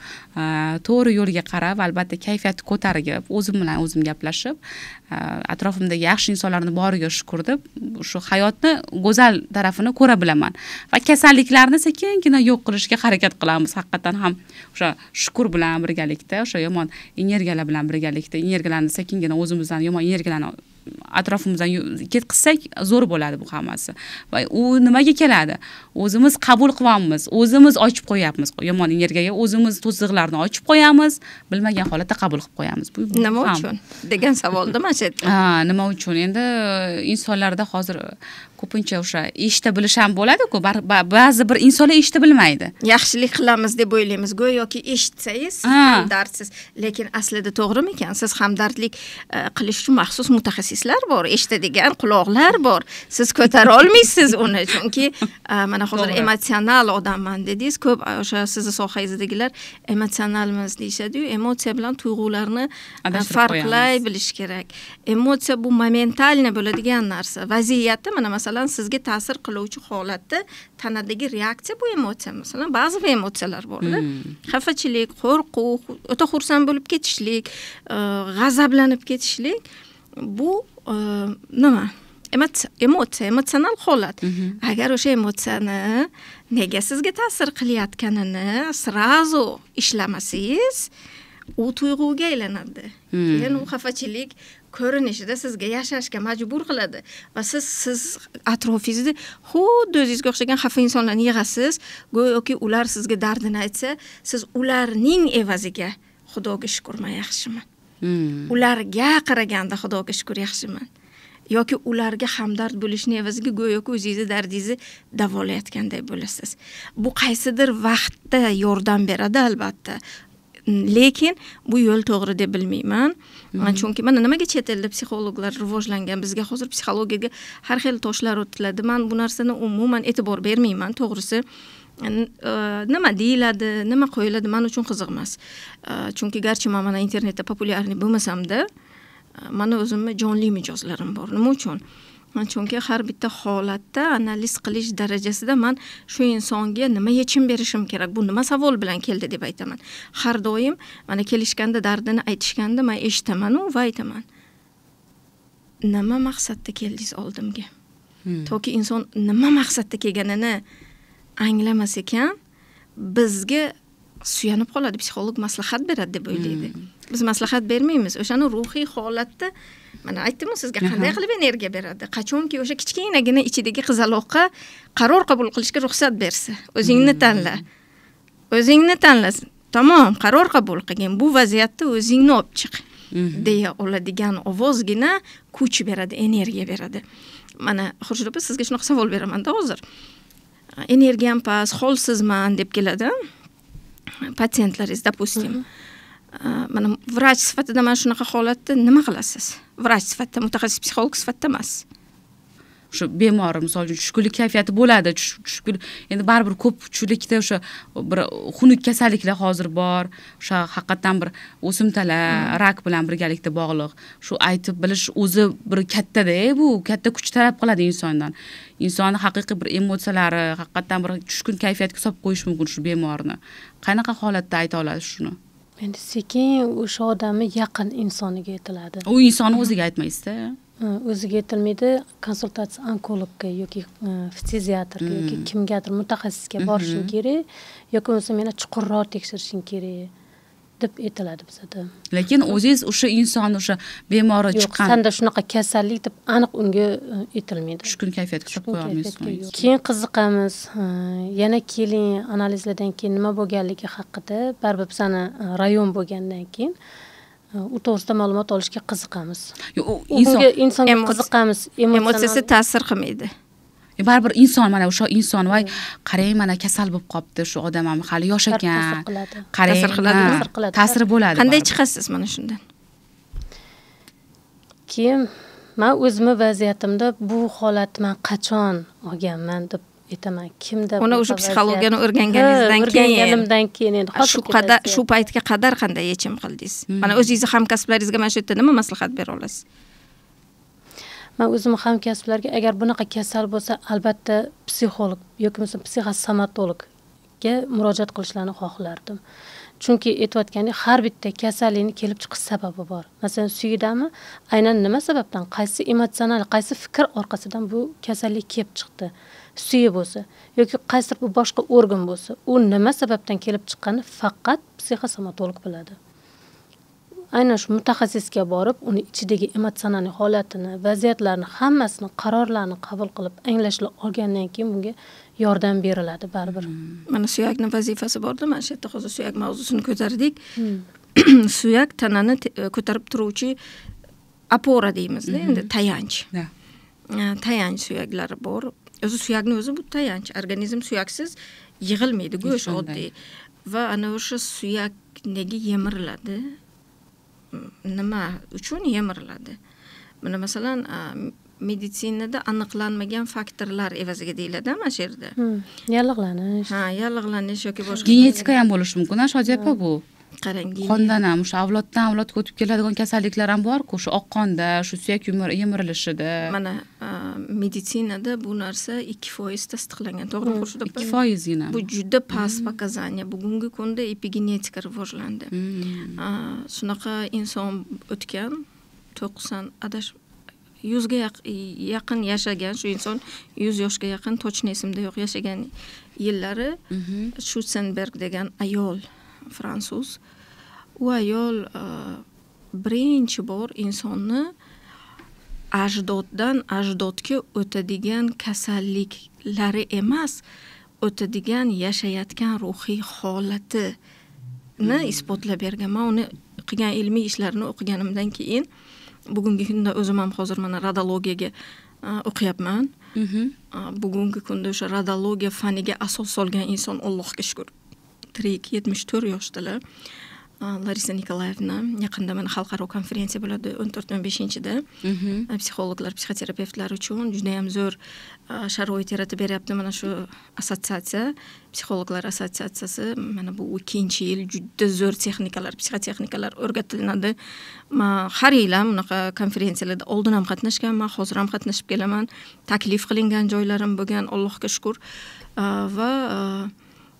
to'g'ri yo'lga qarab albatta kayfiyatni ko'tarib o'zim bilan o'zim gaplashib atrofimdagi yaxshi insonlarni boriga shukur deb shu hayotni go'zal tarafini ko'ra bilaman va kasalliklarni sekingina yo'q qilishga harakat qilamiz haqiqatan ham o'sha shukur bilan birgalikda o'sha yomon energiyalar bilan birgalikda energiyalarni sekingina o'zimizdan yomon energiyalarni atrofimizdan ketkizsak zo'r bo'ladi bu hammasi va u nimaga keladi o'zimiz qabul qilyapmiz o'zimiz ochib qo'yapmiz yomon energiyaga o'zimiz to'siqlarni ochib qo'yamiz bilmagan holatda qabul qilib qo'yamiz nima uchun degan savolda mana shu yerda nima uchun endi insonlarda hozir ko'pincha o'sha eshita bilish ham bo'ladi-ku ba'zi bir insonlar eshita bilmaydi yaxshilik qilamiz deb o'ylaymiz go'yoki eshitsangiz hamdardsiz lekin aslida to'g'rimikan siz hamdardlik qilish uchun maxsus mutaxassislar bor eshitadigan quloqlar bor siz ko'tara olmaysiz uni chunki mana hozir emotsional odamman dedingiz ko'p o'sha sizni sohangizdagilar emotsionalmiz deyishadi-yu emotsiya bilan tuyg'ularni farqlay bilish kerak emotsiya bu momentalniy bo'ladigan narsa vaziyatda mana masalan sizga ta'sir qiluvchi holatda tanadagi reaksiya bu emotsiya masalan ba'zi emotsiyalar borda xafachilik qo'rquv o'ta xursand bo'lib ketishlik g'azablanib ketishlik bu nima emotsional holat agar o'sha emotsiyani nega sizga ta'sir qilayotganini srazu ishlamasangiz u tuyg'uga aylanadi keyin u xafachilik ko'rinishida sizga yashashga majbur qiladi va siz atrofingizda xuddi o'zingizga o'xshagan xafa insonlarni yig'asiz go'yoki ular sizga dardini aytsa siz ularning evaziga xudoga shukurman yaxshiman ularga qaraganda xudoga shukur yaxshiman yoki ularga hamdard bo'lishni evaziga go'yoki o'zingizni dardingizni davolayotganday bo'lasiz bu qaysidir vaqtda yordam beradi albatta lekin bu yo'l to'g'ri deb bilmayman chunki mana nimaga chet elda psixologlar rivojlangan bizga hozir psixologiyaga har xil toshlar o'tiladi man bu narsani umuman e'tibor bermayman to'g'risi nima deyiladi nima qo'yiladi men uchun qiziq emas chunki garchi men mana internetda populyarniy bo'lmasamda mana o'zimni jonli mijozlarim bor nima uchun chunki har bitta holatda analiz qilish darajasida man shu insonga nima yechim berishim kerak bu nima savol bilan keldi deb aytaman har doim mana kelishganda dardini aytishganda men eshitaman va aytaman nima maqsadda keldingiz oldimga toki inson nima maqsadda kelganini anglamas ekan bizga suyanib qoladi psixolog maslahat beradi deb o'ylaydi biz maslahat bermaymiz o'shani ruhiy holatda mana aytdim sizga qanday qilib energiya beradi qachonki o'sha kichkinagina ichidagi qizaloqqa qaror qabul qilishga ruxsat bersa o'zingni tanla tamom qaror qabul qilgin bu vaziyatda o'zingni olib chiq deya oladigan ovozgina kuch beradi energiya beradi mana Xurshid opa sizga shunaqa savol beraman-da hozir energiyam past holsizman deb keladi patsientlaringiz допустим mana vrach sifatida mana shunaqa holatda nima qilasiz vrach sifatida mutaxassis psixolog sifatida emas shu bemor misol uchun tushkunlik kayfiyati bo'ladi tushkunlik endi baribir ko'p tushkunlikda o'sha bir xunuk kasalliklar hozir bor o'sha haqiqatan bir o'simtalar rak bilan birgalikda bog'liq shu aytib bilish o'zi bir katta-da bu katta kuch talab qiladi insondan insonni haqiqiy bir emotsiyalari haqiqatan bir tushkun kayfiyatga solib qo'yish mumkin shu bemorni qanaqa holatda ayta olasiz shuni endi sekin o'sha odamni yaqin insoniga aytiladi u insonni o'ziga aytmaysizda o'ziga aytilmaydi konsultatsiya onkologga yoki fiziatrga yoki kimgadir mutaxassisga borishing kerak yoki bo'lmasa meni chuqurroq tekshirishing kerak deb aytiladi bizada lekin o'zingiz o'sha insonni o'sha bemori chiqqan sanda shunaqa kasallik deb aniq unga aytilmaydi tushkun kayfiyatga solib qo'ya olmaysiz keyin qiziqamiz yana keling analizlardan keyin nima bo'lganligi haqida baribir bizani rayon bo'lgandan keyin u to'g'risida ma'lumot olishga qiziqamiz insonga qiziqamiz emotsiyasi ta'sir qilmaydi baribir inson mana o'sha inson voy qarang mana kasal bo'lib qolibdi shu odam ham hali yosh ekan qarang ta'sir bo'ladi qanday chiqasiz mana shundan keyin men o'zimni vaziyatimda bu holatni men qachon olganman deb aytaman kimda uni o'sha psixologiyani o'rganganingizdan keyin endi hozir shu paytga qadar qanday yechim qildingiz? Mana o'zingizni hamkasblaringizga mana shu yerda nima maslahat bera olasiz? Men o'zim hamkasblarga agar bunaqa kasal bo'lsa, albatta psixolog yoki bo'lmasa psixosomatologga murojaat qilishlarini xohlardim. Chunki aytayotgandek, har bitta kasallikni kelib chiqish sababi bor. Masalan, suyidami, aynan nima sababdan, qaysi emotsional, qaysi fikr orqasidan bu kasallik kelib chiqdi? Suyi bo'lsa yoki qaysi bir boshqa organ bo'lsa, u nima sababdan kelib chiqqanini faqat psixosomatolog biladi. Aynan shu mutaxassisga borib, uni ichidagi emotsional holatini, vaziyatlarni, hammasini, qarorlarni qabul qilib, anglashni olgandan keyin bunga yordam beriladi baribir. Mana suyakning vazifasi borda, mana shu yerda hozir suyak mavzusini ko'tardik. Suyak tanani ko'tarib turuvchi opora deymizda, endi tayanch. Tayanch suyaklari bor. O'zi suyakning o'zi bu tayanch. Organizm suyaksiz yig'ilmaydi, go'sht oddiy. Va ana o'sha suyak nega yemiriladi? Nima uchun yemiriladi? Buni masalan meditsinada aniqlanmagan faktorlar evaziga deyiladi, mana shu yerda. Yallig'lanish. Yallig'lanish yoki boshqa. Genetika ham bo'lishi mumkin, Shodiya opa bu. Qarang, qondan ham o'sha avloddan avlodga o'tib keladigan kasalliklar ham bor-ku, shu oq qonda, shu suyak yemirilishida. Mana meditsinada bu narsa 2% tasdiqlangan, to'g'rimi Xurshid opa? 2% gina. Bu juda past pokazaniya. Bugungi kunda epigenetika rivojlandi. Shunaqa inson o'tgan 100 ga yaqin yashagan, shu inson 100 yoshga yaqin, точно esimda yo'q, yashagan yillari Schutzenberg degan ayol, fransuz. U ayol birinchi bor insonni ajdoddan ajdodga o'tadigan kasalliklari emas, o'tadigan yashayotgan ruhiy holatini isbotlab bergan. Men uni qilgan ilmiy ishlarini o'qiganimdan keyin bugungi kunda o'zim ham hozir mana radologiyaga o'qiyapman. Bugungi kunda o'sha radologiya faniga asos solgan inson, Allohga shukr, tirik, 74 yoshdalar. Larisa Nikolayevna yaqinda mana xalqaro konferensiya bo'ladi 14-15-da. Psixologlar, psixoterapevtlar uchun juda ham zo'r sharoit yaratib beryapti mana shu assotsiatsiya, psixologlar assotsiatsiyasi. Mana bu 2-yil juda zo'r texnikalar, psixotexnikalar o'rgatiladi. Men har yil ham bunaqa konferensiyalarda oldin ham qatnashganman, hozir ham qatnashib kelaman. Taklif qilingan joylarim bo'lgan, Allohga shukr. Va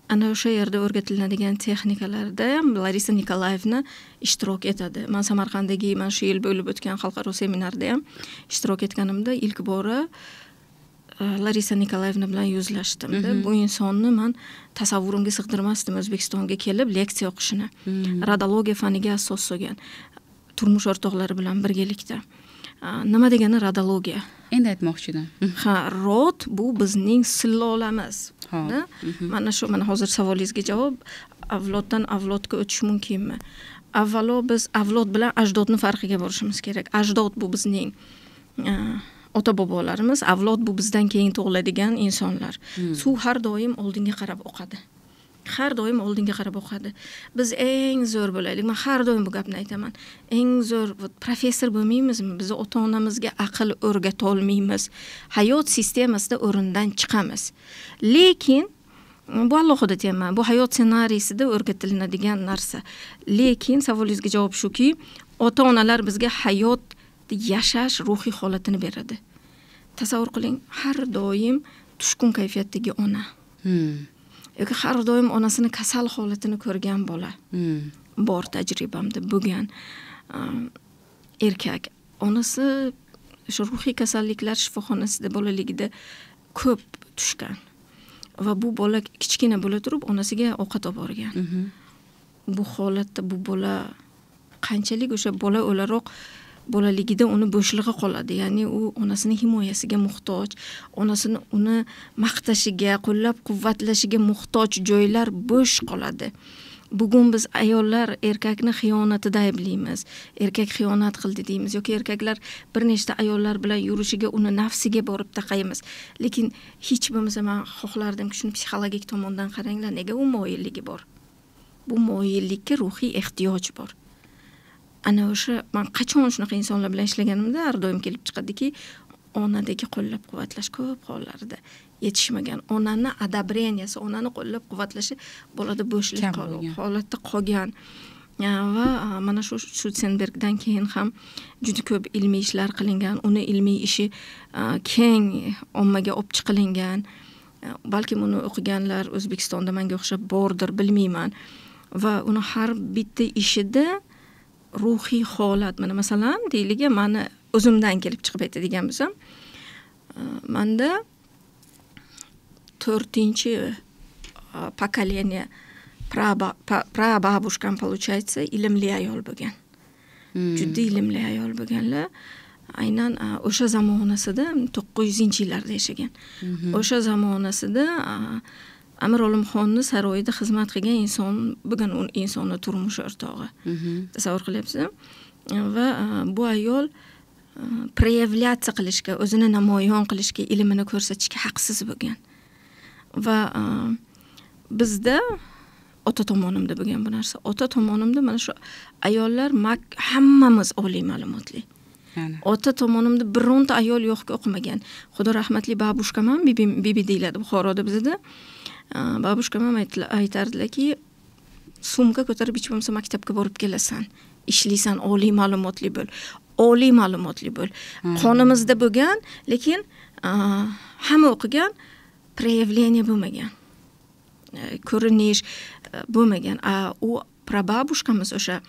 ana o'sha yerda o'rgatiladigan texnikalarda ham Larisa Nikolayevna ishtirok etadi. Men Samarqanddagi mana shu yil bo'lib o'tgan xalqaro seminarda ham ishtirok etganimda ilk bora Larisa Nikolayevna bilan yuzlashdim. Bu insonni men tasavvurimga sig'dirmasdim O'zbekistonga kelib leksiya o'qishini. Radologiya faniga asos solgan. Turmush o'rtoqlari bilan birgalikda. Nima degani radologiya? Endi aytmoqchiman. Rod bu bizning sillolamiz. Mana shu, mana hozir savolingizga javob, avloddan avlodga o'tish mumkinmi? Avvalo biz avlod bilan ajdodni farqiga borishimiz kerak. Ajdod bu bizning ota-bobolarimiz, avlod bu bizdan keyin tug'iladigan insonlar. Suv har doim oldinga qarab oqadi. Har doim oldinga qarab o'qadi. Biz eng zo'r bo'laylik. Men har doim bu gapni aytaman. Eng zo'r professor bo'lmaymizmi? Biz ota-onamizga aql o'rgata olmaymiz. Hayot sistemasida o'rindan chiqamiz. Lekin bu alohida tema. Bu hayot ssenariysida o'rgatiladigan narsa. Lekin savolingizga javob shuki, ota-onalar bizga hayot yashash ruhiy holatini beradi. Tasavvur qiling, har doim tushkun kayfiyatdagi ona. Yoki har doim onasini kasal holatini ko'rgan bola. Bor tajribamda bo'lgan erkak. Onasi shu ruhiy kasalliklar shifoxonasida bolaligida ko'p tushgan. Va bu bola kichkina bo'la turib onasiga ovqat olib borgan. Bu holatda bu bola qanchalik o'sha bola o'laroq bolaligida uni bo'shlig'i qoladi. Ya'ni u onasining himoyasiga muhtoj, onasini uni maqtashiga, qo'llab-quvvatlashiga muhtoj joylar bo'sh qoladi. Bugun biz ayollar erkakni xiyonatida ayblaymiz. Erkak xiyonat qildi deymiz yoki erkaklar bir nechta ayollar bilan yurishiga uni nafsiga borib taqaymiz. Lekin hech bo'lmasa men xohlardimki shuni psixologik tomondan qaranglar, nega u moyilligi bor? Bu moyillikka ruhiy ehtiyoj bor. Ana o'sha men qachon shunaqa insonlar bilan ishlaganimda har doim kelib chiqadiki, onadagi qo'llab-quvvatlash ko'p hollarda yetishmagan. Onani adabreniyasi, onani qo'llab-quvvatlashi bolada bo'shlik holatda qolgan. Va mana shu Schutzenbergdan keyin ham juda ko'p ilmiy ishlar qilingan. Uni ilmiy ishi keng ommaga olib chiqilingan. Balkim uni o'qiganlar O'zbekistonda menga o'xshab bordir, bilmayman. Va uni har bitta ishida ruhiy holat, mana masalan, deyliga meni o'zimdan kelib chiqib aytadigan bo'lsam, menda 4-chi pokoleniya prababushkam получается ilmli ayol bo'lgan. Juda ilmli ayol bo'lganlar. Aynan o'sha zamonasida 900-yillarda yashagan. O'sha zamonasida Amir Olimxonni saroyida xizmat qilgan inson bo'lgan, u insonning turmush o'rtog'i. Tasavvur qilyapsiz? Va bu ayol проявляться qilishga, o'zini namoyon qilishga, ilmini ko'rsatishga haqsiz bo'lgan. Va bizda ota tomonimda bo'lgan bu narsa. Ota tomonimda mana shu ayollar hammamiz oliy ma'lumotli. Ota tomonimda bironta ayol yo'qki o'qimagan. Xudo rahmatli babushkam ham bibi deyiladi Buxoroda bizda. Babushkam ham aytardilarki, sumka ko'tarib hech bo'lmasa maktabga borib kelasan, ishlaysan, oliy ma'lumotli bo'l. Oliy ma'lumotli bo'l. Qonimizda bo'lgan, lekin hamma o'qigan, проявление bo'lmagan. Ko'rinish bo'lmagan. U prababushkamiz o'sha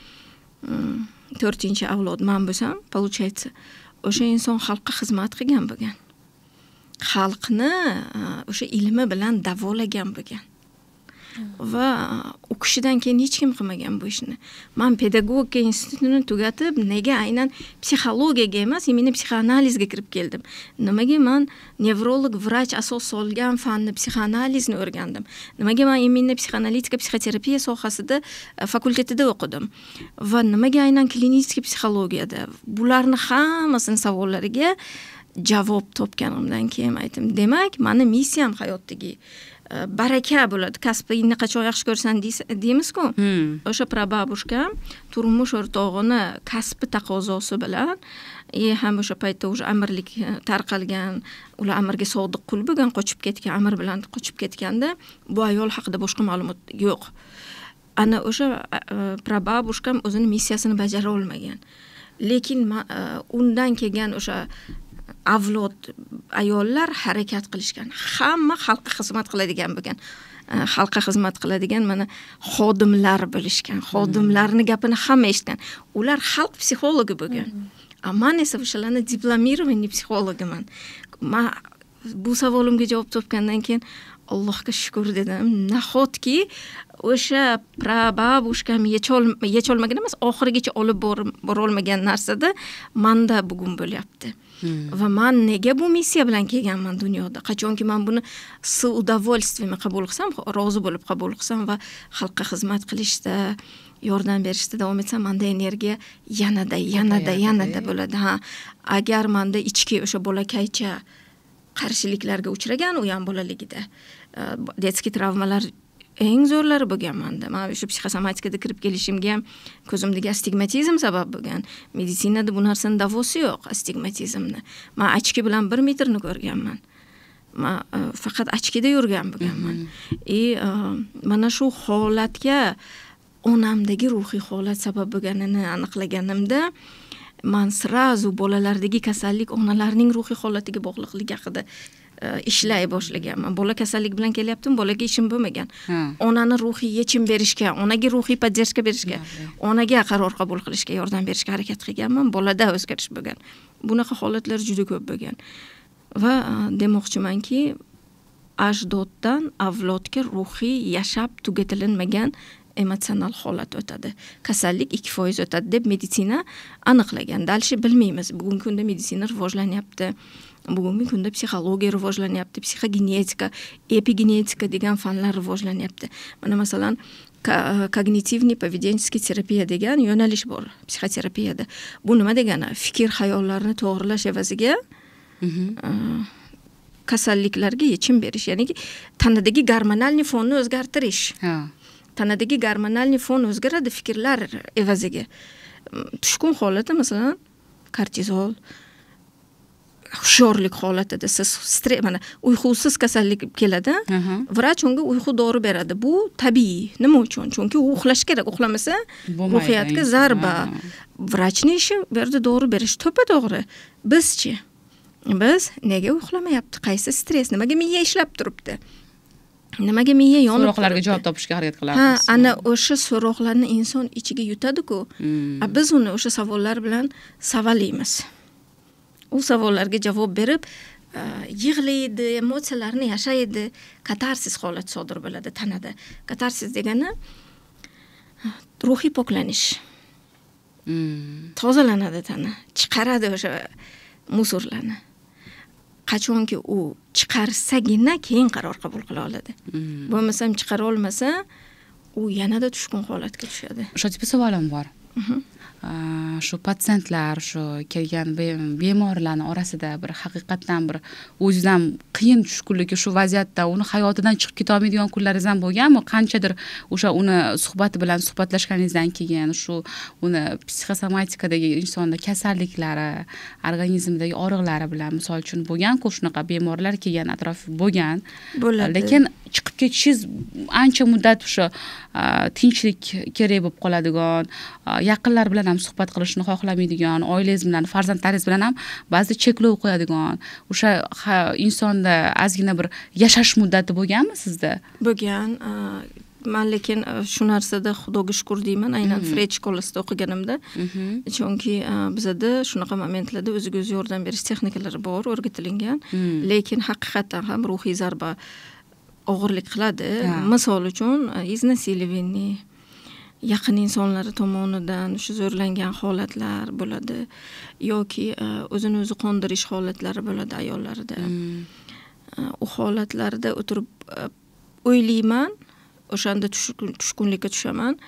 4-chi avlod men bo'lsam, получается, o'sha inson xalqqa xizmat qilgan bo'lgan. Xalqni o'sha ilmi bilan davolagan bo'lgan. Va u kishidan keyin hech kim qilmagan bu ishni. Men pedagogika institutini tugatib, nega aynan psixologiyaga emas, imенно psixoanalizga kirib keldim. Nimaga men nevrolog, vrach asos solgan fanni psixoanalizni o'rgandim. Nimaga men imенно psixoanalitika, psixoterapiya sohasida fakultetida o'qidim. Va nimaga aynan klinik psixologiyada? Bularni hammasini savollariga javob topganimdan keyin aytdim. Demak, meni missiyam hayotdagi baraka bo'ladi. Kasbingni qachon yaxshi ko'rsan deymiz-ku. O'sha prababushkam turmush o'rtog'ini kasbi taqozosi bilan ham o'sha paytda o'sha amirlik tarqalgan, ular amirga sodiq qul bo'lgan, qochib ketgan, amir bilan qochib ketganda bu ayol haqida boshqa ma'lumot yo'q. Ana o'sha prababushkam o'zining missiyasini bajara olmagan. Lekin undan kelgan o'sha avlod ayollar harakat qilishgan. Hamma xalqqa xizmat qiladigan bo'lgan. Xalqqa xizmat qiladigan mana xodimlar bo'lishgan. Xodimlarning gapini hamma eshitgan. Ular xalq psixologi bo'lgan. Men esa o'shalarni diplomированный psixologiman. Men bu savolimga javob topgandan keyin Allohga shukr dedim. Nahotki o'sha prababushkam yecholmagan emas, oxirigacha olib bora olmagan narsada menda bugun bo'lyapti. Va men nega bu missiya bilan kelganman dunyoda? Qachonki men buni с удовольствием qabul qilsam, rozi bo'lib qabul qilsam va xalqqa xizmat qilishda, yordam berishda davom etsam, menda energiya yanada bo'ladi. Agar menda ichki o'sha bolakaycha qarshiliklarga uchragan, u ham bolaligida detskiy travmalar eng zo'rlari bo'lgan menda. Men o'sha psixosomatikada kirib kelishimga ko'zimdagi astigmatizm sabab bo'lgan. Meditsinada bu narsaning davosi yo'q, astigmatizmni. Men ochki bilan 1 metrni ko'rganman. Men faqat ochkida yurgan bo'lganman. Mana shu holatga onamdagi ruhiy holat sabab bo'lganini aniqlaganimda, men srazu bolalardagi kasallik onalarning ruhiy holatiga bog'liqligi haqida ishlay boshlaganman. Bola kasallik bilan kelyaptim, bolaga ishim bo'lmagan. Onani ruhiy yechim berishga, onaga ruhiy podдержка berishga, onaga qaror qabul qilishga yordam berishga harakat qilganman. Bolada o'zgarish bo'lgan. Bunaqa holatlar juda ko'p bo'lgan. Va demoqchimanki, ajdoddan avlodga ruhiy yashab tugatilinmagan emotsional holat o'tadi. Kasallik 2% o'tadi deb meditsina aniqlagan. Dalshi bilmaymiz. Bugungi kunda meditsina rivojlanyapti. Bugungi kunda psixologiya rivojlanyapti, psixogenetika, epigenetika degan fanlar rivojlanyapti. Mana masalan, kognitivniy поведенческий terapiya degan yo'nalish bor psixoterapiyada. Bu nima degani? Fikr, xayollarni to'g'rilash evaziga kasalliklarga yechim berish, ya'ni tanadagi gormonal fonni o'zgartirish. Tanadagi gormonal fon o'zgaradi fikrlar evaziga. Tushkun holati masalan kortizol, hushyorlik holatida siz stres mana uyqusiz kasallik keladi. Vrach unga uyqu dori beradi. Bu tabiiy. Nima uchun? Chunki u uxlash kerak. Uxlamasa ruhiyatga zarba. Vrachning ishi bu yerda dori berish to'g'ri. Bizchi? Biz nega uxlamayapti? Qaysi stres? Nimaga miya ishlab turibdi? Nimaga miya yonib so'roqlarga javob topishga harakat qilamiz. Ana o'sha so'roqlarni inson ichiga yutadi-ku. Biz uni o'sha savollar bilan savalaymiz. U savollarga javob berib, yig'laydi, emotsiyalarni yashaydi, katarsis holati sodir bo'ladi tanada. Katarsis degani ruhiy poklanish. Tozalanadi tana, chiqaradi o'sha musorlarni. Qachonki u chiqarsagina keyin qaror qabul qila oladi. Bo'lmasam chiqara olmasa, u yanada tushkun holatga tushadi. O'sha tipi savolim bor. Shu patsientlar, shu kelgan bemorlarning orasida bir haqiqatdan bir o'zidan qiyin tushkunligi shu vaziyatda uni hayotidan chiqib keta olmaydigan kunlaringiz ham bo'lganmi? Qanchadir o'sha uni suhbati bilan suhbatlashganingizdan keyin shu uni psixosomatikadagi insonda kasalliklari, organizmdagi og'riqlari bilan misol uchun bo'lgan-ku shunaqa bemorlar kelgan atrof bo'lgan. Lekin chiqib ketishingiz ancha muddat o'sha tinchlik kerak bo'lib qoladigan, yaqinlar bilan ham suhbat qilishni xohlamaydigan, oilangiz bilan, farzandlaringiz bilan ham ba'zi cheklov qo'yadigan, o'sha insonda ozgina bir yashash muddati bo'lganmi sizda? Bo'lgan. Men lekin shu narsada Xudoga shukr deyman, aynan Freyd shkolasida o'qiganimda. Chunki bizda shunaqa momentlarda o'ziga o'zi yordam berish texnikalari bor, o'rgatilgan, lekin haqiqatan ham ruhiy zarba og'irlik qiladi. Misol uchun, iznasilovание yaqin insonlari tomonidan o'sha zo'rlangan holatlar bo'ladi yoki o'zini o'zi qondirish holatlari bo'ladi ayollarda. U holatlarda o'tirib o'ylayman, o'shanda tushkunlikka tushaman.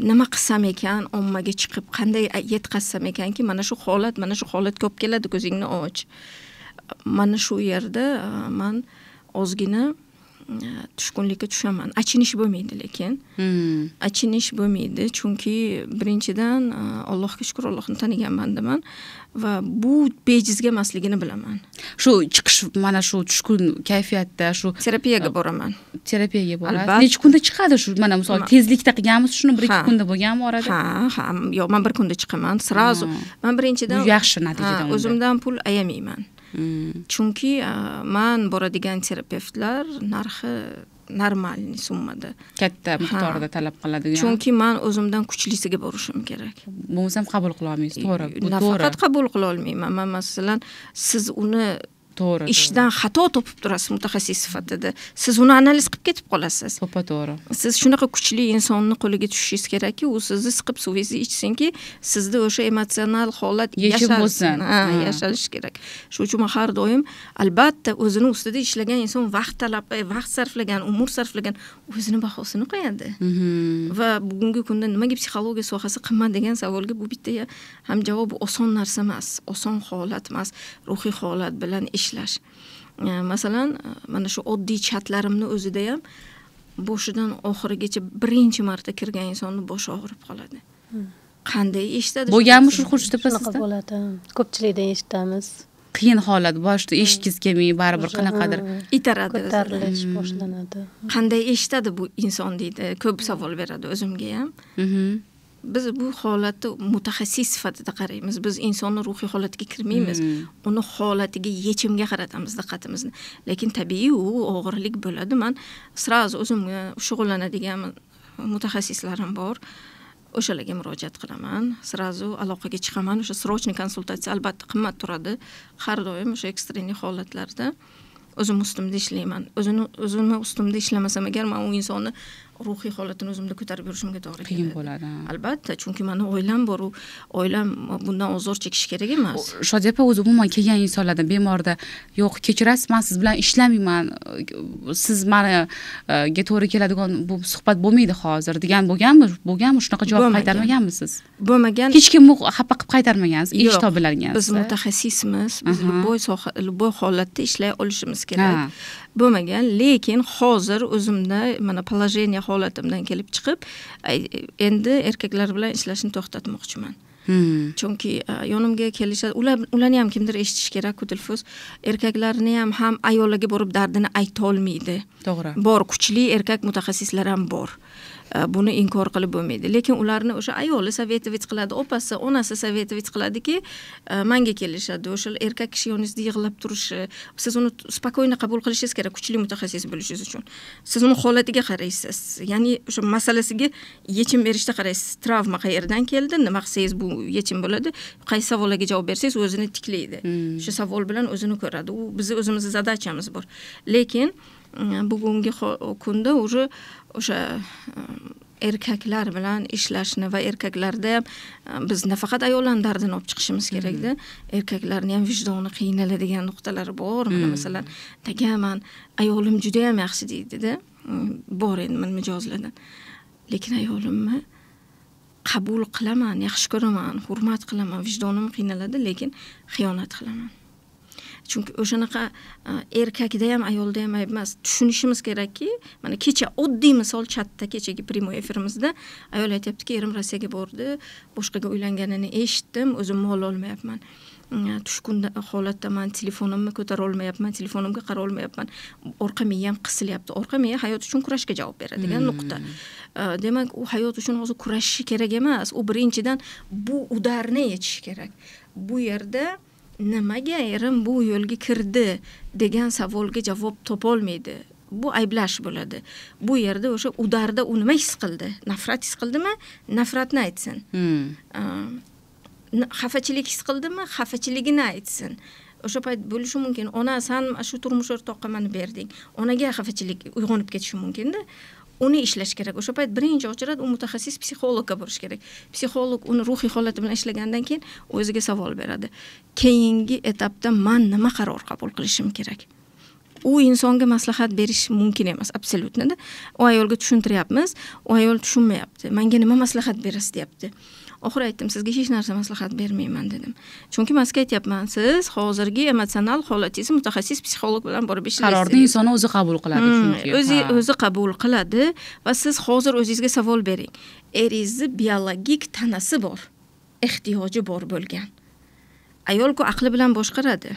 Nima qilsam ekan, ommaga chiqib qanday yetkazsam ekanki, mana shu holat ko'p keladi, ko'zingni och. Mana shu yerda men ozgina tushkunlikka tushaman. Achinish bo'lmaydi lekin. Achinish bo'lmaydi, chunki birinchidan Allohga shukr, Allohni tanigan bandaman va bu bejizga emasligini bilaman. Shu chiqish mana shu tushkun kayfiyatda shu terapiyaga boraman. Terapiyaga borasiz. Necha kunda chiqadi shu? Mana misol tezlikda qilganmiz, shuni 1-2 kunda bo'lganmi orada? Ha, yo'q, men 1 kunda chiqaman. Srazu. Men birinchidan yaxshi natijadan o'zimdan pul ayamayman. Chunki men boradigan terapevtlar narxi normalniy summada, katta miqdorda talab qiladigan. Chunki men o'zimdan kuchlisiga borishim kerak. Bo'lmasam qabul qila olmaysiz, to'g'ri. Bu to'g'ri. Nafaqat qabul qila olmayman. Men masalan, siz uni ishdan xato topib turasiz mutaxassis sifatida. Siz uni analiz qilib ketib qolasiz. To'g'ri. Siz shunaqa kuchli insonni qo'liga tushishingiz kerakki, u sizni siqib suvingizni ichsinki, sizda o'sha emotsional holat yashalishi kerak. Shuning uchun men har doim albatta o'zini ustida ishlagan inson vaqt sarflagan, umr sarflagan, o'zini bahosini qo'yadi. Va bugungi kunda nimaga psixologiya sohasi qimmat degan savolga bu bitta ham javob oson narsa emas, oson holat emas, ruhiy holat bilan ishlash. Masalan, mana shu oddiy chatlarimni o'zida ham boshidan oxirigacha birinchi marta kirgan insonni boshi og'rib qoladi. Qanday eshitadi? Bo'lganmi shu Qo'shtepasida? Bo'ladi. Ko'pchilikdan eshitamiz. Qiyin holat, boshida eshitgiz kelmay, baribir qanaqadir itaradi, ko'tarilish boshlanadi. Qanday eshitadi bu inson deydi, ko'p savol beradi o'zimga ham. Biz bu holatni mutaxassis sifatida qaraymiz. Biz insonni ruhiy holatiga kirmaymiz. Uni holatiga, yechimga qaratamiz diqqatimizni. Lekin tabiiy u og'irlik bo'ladi. Men srazu o'zimga shug'ullanadigan mutaxassislarim bor. O'shalarga murojaat qilaman. Srazu aloqaga chiqaman. O'sha srochniy konsultatsiya albatta qimmat turadi. Har doim o'sha ekstreniy holatlarda o'zim ustimda ishlayman. O'zimni ustimda ishlamasam agar men u insonni ruhiy holatini o'zimda ko'tarib yurishimga to'g'ri keladi. Qiyin bo'ladi. Albatta, chunki meni oilam bor, oilam bundan ozor chekish kerak emas. Shodiya opa, o'zi umuman kelgan insonlardan bemorda, yo'q, kechirasiz, men siz bilan ishlamayman, siz menga to'g'ri keladigan bu suhbat bo'lmaydi hozir degan bo'lganmi? Shunaqa javob qaytarmaganmisiz? Bo'lmagan. Hech kim xafa qilib qaytarmagansiz, eshita bilgansiz. Biz mutaxassismiz, biz любой holatda ishlay olishimiz kerak. Bo'lmagan, lekin hozir o'zimda mana положение holatimdan kelib chiqib, endi erkaklar bilan ishlashni to'xtatmoqchiman. Chunki yonimga kelishadi. Ularni ham kimdir eshitish kerak-ku Dilfuz. Erkaklarni ham ayollarga borib dardini ayta olmaydi. To'g'ri. Bor, kuchli erkak mutaxassislar ham bor. Buni inkor qilib bo'lmaydi. Lekin ularni o'sha ayoli sovetовать qiladi, opasi, onasi sovetовать qiladiki, menga kelishadi. O'sha erkak kishi yoningizda yig'lab turishi, siz uni spokойно qabul qilishingiz kerak, kuchli mutaxassis bo'lishingiz uchun. Siz uni holatiga qaraysiz. Ya'ni o'sha masalasiga yechim berishda qaraysiz. Travma qayerdan keldi, nima qilsangiz bu yechim bo'ladi. Qaysi savollarga javob bersangiz o'zini tiklaydi. Shu savol bilan o'zini ko'radi. U bizni o'zimizning zadachamiz bor. Lekin bugungi kunda o'sha erkaklar bilan ishlashni va erkaklarda ham biz nafaqat ayollarning dardini olib chiqishimiz kerakda, erkaklarning ham vijdoni qiynaladigan nuqtalari bor. Mana masalan, tagaman ayolim juda ham yaxshi deydi-da. Bor endi men mijozlardan. Lekin ayolimni qabul qilaman, yaxshi ko'raman, hurmat qilaman, vijdonim qiynaladi, lekin xiyonat qilaman. Chunki o'shanaqa erkakda ham ayolda ham ayb emas. Tushunishimiz kerakki, mana kecha oddiy misol chatda kechagi primoy efirimizda ayol aytayaptiki, erim Rossiyaga bordi, boshqaga uylanganini eshitdim, o'zim mol olmayapman. Tushkun holatdaman, telefonimni ko'tara olmayapman, telefonimga qara olmayapman. Orqa miyam qisilyapti. Orqa miya hayot uchun kurashga javob beradigan nuqta. Demak, u hayot uchun hozir kurashishi kerak emas. U birinchidan bu udarni yechish kerak. Bu yerda nimaga erim bu yo'lga kirdi degan savolga javob topolmaydi. Bu ayblash bo'ladi. Bu yerda o'sha udarda u nima his qildi? Nafrat his qildimi? Nafratni aytsin. Xafachilik his qildimi? Xafachiligini aytsin. O'sha payt bo'lishi mumkin. Ona, sen shu turmush o'rtoqqa meni berding. Onaga xafachilik uyg'onib ketishi mumkin-da. Uni ishlash kerak. O'sha payt birinchi ochiradi, u mutaxassis psixologga borish kerak. Psixolog uni ruhiy holati bilan ishlagandan keyin o'ziga savol beradi. Keyingi etapda men nima qaror qabul qilishim kerak? U insonga maslahat berish mumkin emas, absolyutnida. U ayolga tushuntiryapmiz, u ayol tushunmayapti. Menga nima maslahat berasiz deyapti. Oxir aytdim, sizga hech narsa maslahat bermayman dedim. Chunki men sizga aytayapman, siz hozirgi emotsional holatingizni mutaxassis psixolog bilan borib ishlaysiz. Qarorni inson o'zi qabul qiladi chunki. O'zi qabul qiladi va siz hozir o'zingizga savol bering. Eringizni biologik tanasi bor, ehtiyoji bor bo'lgan. Ayol-ku aqli bilan boshqaradi.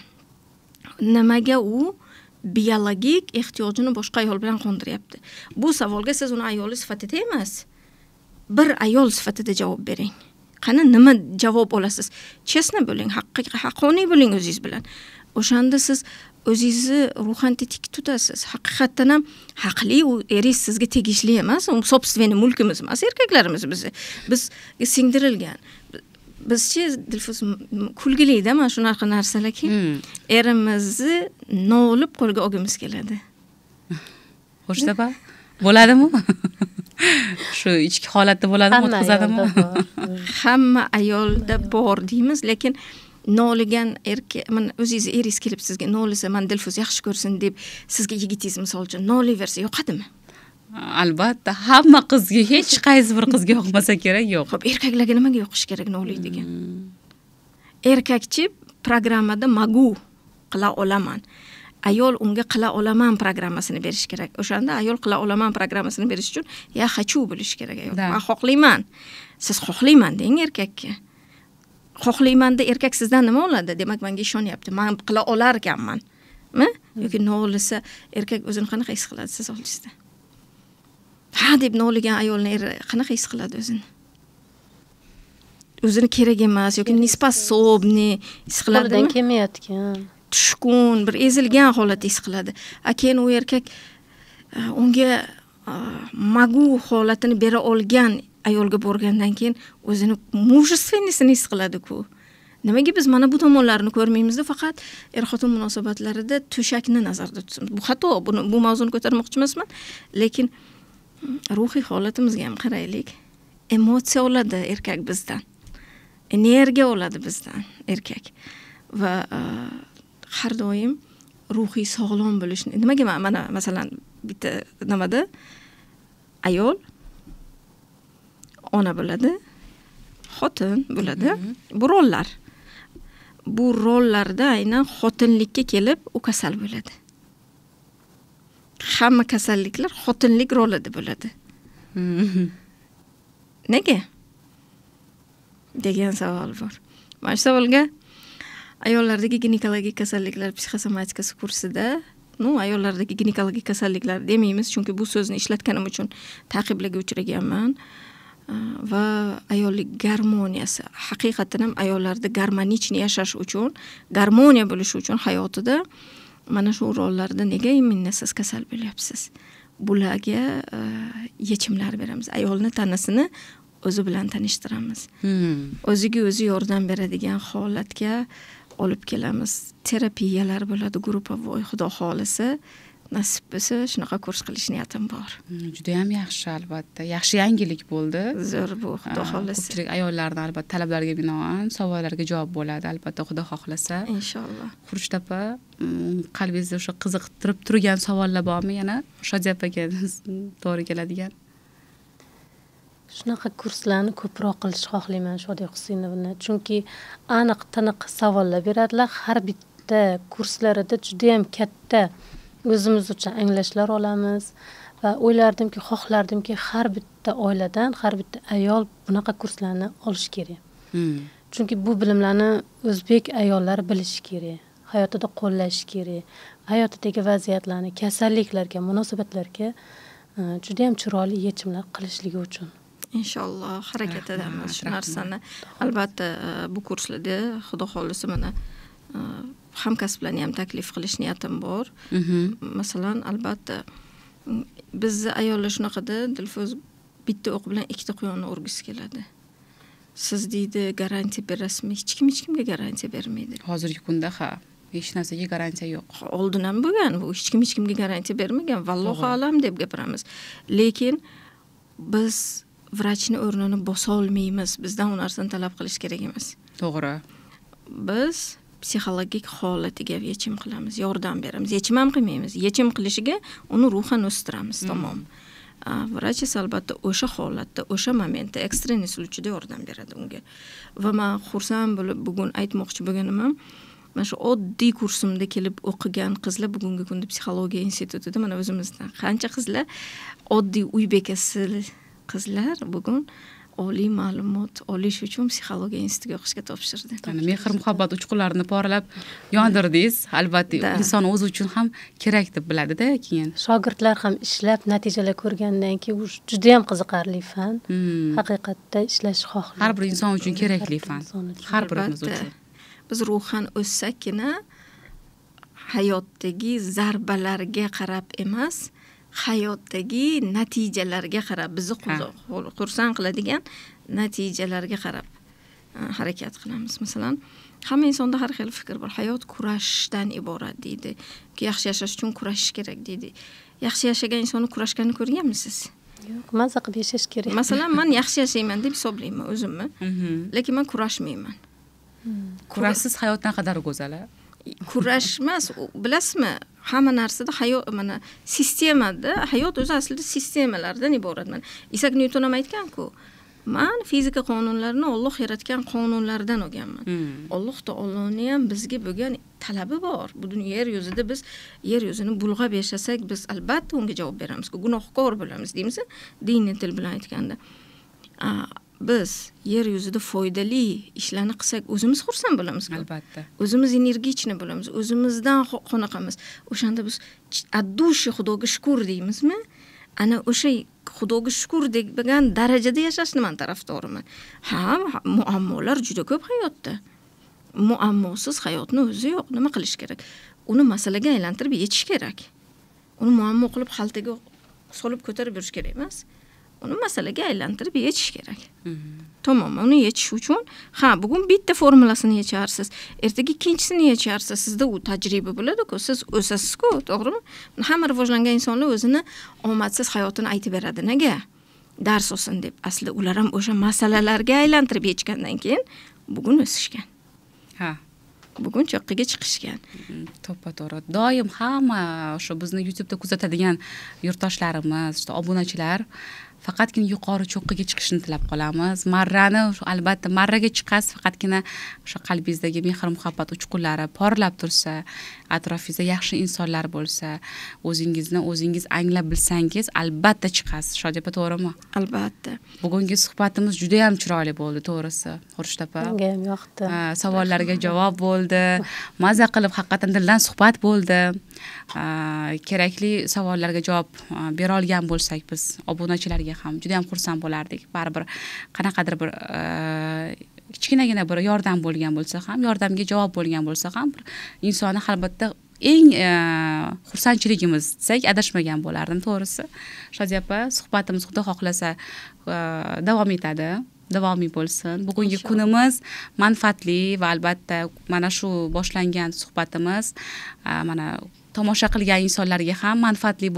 Nimaga u biologik ehtiyojini boshqa ayol bilan qondiryapti? Bu savolga siz uni ayoli sifatida emas, bir ayol sifatida javob bering. Qani nima javob olasiz? Chesna bo'ling, haqqoniy bo'ling o'zingiz bilan. O'shanda siz o'zingizni ruhan tetik tutasiz. Haqiqatdan ham haqli, u eringiz sizga tegishli emas, u собственный mulkimiz emas, erkaklarimiz bizni. Bizga singdirilgan. Bizchi Dilfuz kulgilida mana shunaqa narsalarki, erimizni nolib qo'lga olgimiz keladi. Xo'sh-da, bo'ladimi? Shu ichki holatda bo'ladimi, o'tkazadimi? Hamma ayolda bor deymiz, lekin noligan erkak, men o'zingiz eringiz kelib sizga nolisa, men Dilfuz yaxshi ko'rsin deb sizga yigitingiz misol uchun noliversa yoqadimi? Albatta, hamma qizga, hech qaysi bir qizga yoqmasa kerak, yo'q. Xo'p, erkaklarga nimaga yoqish kerak noliydigan? Erkakchi programmada magu qila olaman. Ayol unga qila olaman programmasini berish kerak. O'shanda ayol qila olaman programmasini berish uchun ya хочу bo'lish kerak ayol. Men xohlayman. Siz xohlayman deng erkakka. Xohlaymanda erkak sizdan nima oladi? Demak, menga ishonyapti. Men qila olar ekanman. Yoki nolisa erkak o'zini qanaqa his qiladi siz oldingizda? Ha deb noligan ayolni qanaqa his qiladi o'zini? O'zini kerak emas yoki nispasobni his qiladimi? Qo'lidan kelmayotgan. Tushkun, bir ezilgan holatda his qiladi. Keyin u erkak unga magu holatini bera olgan ayolga borgandan keyin o'zini mujestvennisini his qiladi-ku. Nimaga biz mana bu tomonlarni ko'rmaymizda, faqat er-xotin munosabatlarida to'shakni nazarda tutamiz. Bu xato, bu mavzuni ko'tarmoqchi emasman, lekin ruhiy holatimizga ham qaraylik. Emotsiya oladi erkak bizdan. Energiya oladi bizdan erkak. Va har doim ruhiy sog'lom bo'lishni. Nimaga mana masalan bitta nimada ayol ona bo'ladi, xotin bo'ladi. Bu rollar. Bu rollarda aynan xotinlikka kelib u kasal bo'ladi. Hamma kasalliklar xotinlik rolida bo'ladi. Nega? degan savol bor. Mana shu savolga ayollardagi ginekologik kasalliklar psixosomatikasi kursida, ayollardagi ginekologik kasalliklar demaymiz, chunki bu so'zni ishlatganim uchun ta'qiblarga uchraganman. Va ayollik garmoniyasi, haqiqatan ham ayollarda garmonichni yashash uchun, garmoniya bo'lishi uchun hayotida mana shu rollarda nega immunsiz kasal bo'lyapsiz? Bularga yechimlar beramiz. Ayolni tanasini o'zi bilan tanishtiramiz. O'ziga o'zi yordam beradigan holatga olib kelamiz. Terapiyalar bo'ladi, gruppovoy, xudo xolisa. Nasib bo'lsa, shunaqa kurs qilish niyatim bor. Juda ham yaxshi, albatta. Yaxshi yangilik bo'ldi. Zo'r bu, xudo xolasa. Ko'pchilik ayollarning albatta talablarga binoan savollarga javob bo'ladi, albatta, xudo xohlasa. Inshaalloh. Xurshid opa, qalbingizda o'sha qiziqtirib turgan savollar bormi yana? Shodiya opaga to'g'ri keladigan. Shunaqa kurslarni ko'proq qilishni xohlayman Shodiya Husinovna, chunki aniq taniq savollar beradilar. Har bitta kurslarida juda ham katta o'zimiz uchun anglashlar olamiz va o'ylardimki, xohlardimki har bitta oiladan, har bitta ayol bunaqa kurslarni olish kerak. Chunki bu bilimlarni o'zbek ayollari bilishi kerak, hayotida qo'llash kerak. Hayotidagi vaziyatlarni, kasalliklarga, munosabatlarga juda ham chiroyli yechimlar qilishligi uchun. Inshaalloh harakat edamiz shu narsani. Albatta bu kurslarda xudo xolisa mana hamkasblarni ham taklif qilish niyatim bor. Masalan, albatta bizni ayollar shunaqada, Dilfoz bitta o'q bilan ikkita quyonni o'rgisi keladi. Siz deydi garantiya berasizmi? Hech kimga garantiya bermaydi. Hozirgi kunda hech narsaga garantiya yo'q. Oldin ham bo'lgan, bu hech kimga garantiya bermagan. Vallohu alam deb gapiramiz. Lekin biz vrachni o'rnini bosa olmaymiz. Bizdan u narsani talab qilish kerak emas. To'g'ri. Biz psixologik holatiga yechim qilamiz, yordam beramiz. Yechim ham qilmaymiz. Yechim qilishiga uni ruhan o'stiramiz, tamom. Vrach esa albatta o'sha holatda, o'sha momentda ekstreniy случайda yordam beradi unga. Va men xursand bo'lib bugun aytmoqchi bo'lganim, mana shu oddiy kursimda kelib o'qigan qizlar bugungi kunda psixologiya institutida mana o'zimizdan qancha qizlar oddiy uy bekasi qizlar bugun oliy ma'lumot olish uchun psixologiya institutiga o'qishga topshirdi. Mehr muhabbat uchqunlarini poralab yondirdingiz. Albatta, inson o'zi uchun ham kerak deb biladi-da keyin. Shogirdlar ham ishlab natijalar ko'rgandan keyin u juda ham qiziqarli fan. Haqiqatda ishlash xohlaydi. Har bir inson uchun kerakli fan. Har birimiz uchun. Biz ruhan o'ssakkina hayotdagi zarbalarga qarab emas, hayotdagi natijalarga qarab, bizni xursand qiladigan natijalarga qarab harakat qilamiz. Masalan, hamma insonda har xil fikr bor. Hayot kurashdan iborat deydi. Yaxshi yashash uchun kurashish kerak deydi. Yaxshi yashagan insonni kurashganini ko'rganmisiz? Yo'q, mazza qilib yashash kerak. Masalan, men yaxshi yashayman deb hisoblayman o'zimni, lekin men kurashmayman. Kurashsiz hayot naqadar go'zal. Kurash emas, bilasizmi? Hamma narsada hayot, mana sistemada hayot o'zi aslida sistemalardan iborat. Mana Isak Nyuton ham aytgan-ku, men fizika qonunlarini Alloh yaratgan qonunlardan olganman. Alloh taoloning ham bizga bo'lgan talabi bor. Bu yer yuzida biz yer yuzini bulg'ab yashasak, biz albatta unga javob beramiz. Gunohkor bo'lamiz, deymiz, diniy til bilan aytganda. Biz yer yuzida foydali ishlarni qilsak, o'zimiz xursand bo'lamiz. Albatta. O'zimiz energichni bo'lamiz, o'zimizdan qoniqamiz. O'shanda biz addushi xudoga shukr deymizmi? Ana o'sha xudoga shukr degan darajada yashashni men tarafdoriman. Muammolar juda ko'p hayotda. Muammosiz hayotni o'zi yo'q. Nima qilish kerak? Uni masalaga aylantirib yetish kerak. Uni muammo qilib xaltaga solib ko'tarib yurish kerak emas. Uni masalaga aylantirib yechish kerak. Tamom, uni yechish uchun bugun bitta formulasini yecharsiz, ertaga ikkinchisini yecharsiz. Sizda u tajriba bo'ladi-ku, siz o'sasiz-ku, to'g'rimi? Hamma rivojlangan insonlar o'zini omadsiz hayotini aytib beradi. Nega? Dars olsin deb. Aslida ular ham o'sha masalalarga aylantirib yechgandan keyin bugun o'sishgan. Bugun cho'qqiga chiqishgan. To'ppa-to'g'ri. Doim hamma o'sha bizni YouTube'da kuzatadigan yurtdoshlarimiz, obunachilar faqatgina yuqori cho'qqiga chiqishni tilab qolamiz. Marrani albatta marraga chiqasiz, faqatgina o'sha qalbingizdagi mehr muhabbat uchqunlari porlab tursa, atrofingizda yaxshi insonlar bo'lsa, o'zingiz anglab bilsangiz, albatta chiqasiz. Shodiya opa, to'g'rimi? Albatta. Bugungi suhbatimiz juda ham chiroyli bo'ldi, to'g'risi. Xurshid opa. Menga ham yoqdi. Savollarga javob bo'ldi. Maza qilib haqiqatan dildan suhbat bo'ldi. Kerakli savollarga javob bera olgan bo'lsak biz obunachilarga ham juda ham xursand bo'lardik. Baribir qanaqadir bir kichkinagina bir yordam bo'lgan bo'lsa ham, yordamga javob bo'lgan bo'lsa ham bir insonni albatta eng xursandchiligimiz desak adashmagan bo'lardim, to'g'risi. Shodiya opa, suhbatimiz xudo xohlasa davom etadi. Davomiy bo'lsin. Bugungi kunimiz manfaatli va albatta mana shu boshlangan suhbatimiz mana tomosha qilgan insonlarga ham manfaatli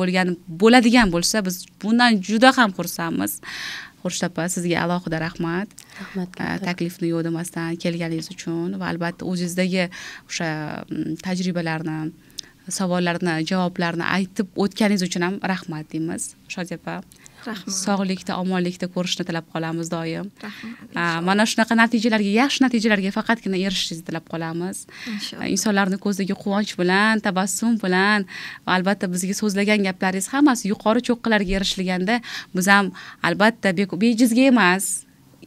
bo'ladigan bo'lsa, biz bundan juda ham xursandmiz. Xurshid opa, sizga alohida rahmat. Rahmat. Taklifni yo'damasdan kelganingiz uchun va albatta o'zingizdagi o'sha tajribalarni, savollarni, javoblarni aytib o'tganingiz uchun ham rahmat deymiz. Shodiya opa, Rahmat. sog'likda, omonlikda ko'rishni tilab qolamiz doim. Rahmat. Mana shunaqa yaxshi natijalarga faqatgina erishishingizni tilab qolamiz. Inshaalloh. Insonlarning ko'zidagi quvonch bilan, tabassum bilan va albatta bizga so'zlagan gaplaringiz hammasi yuqori cho'qqilarga erishilganda biz ham albatta bejizga emas,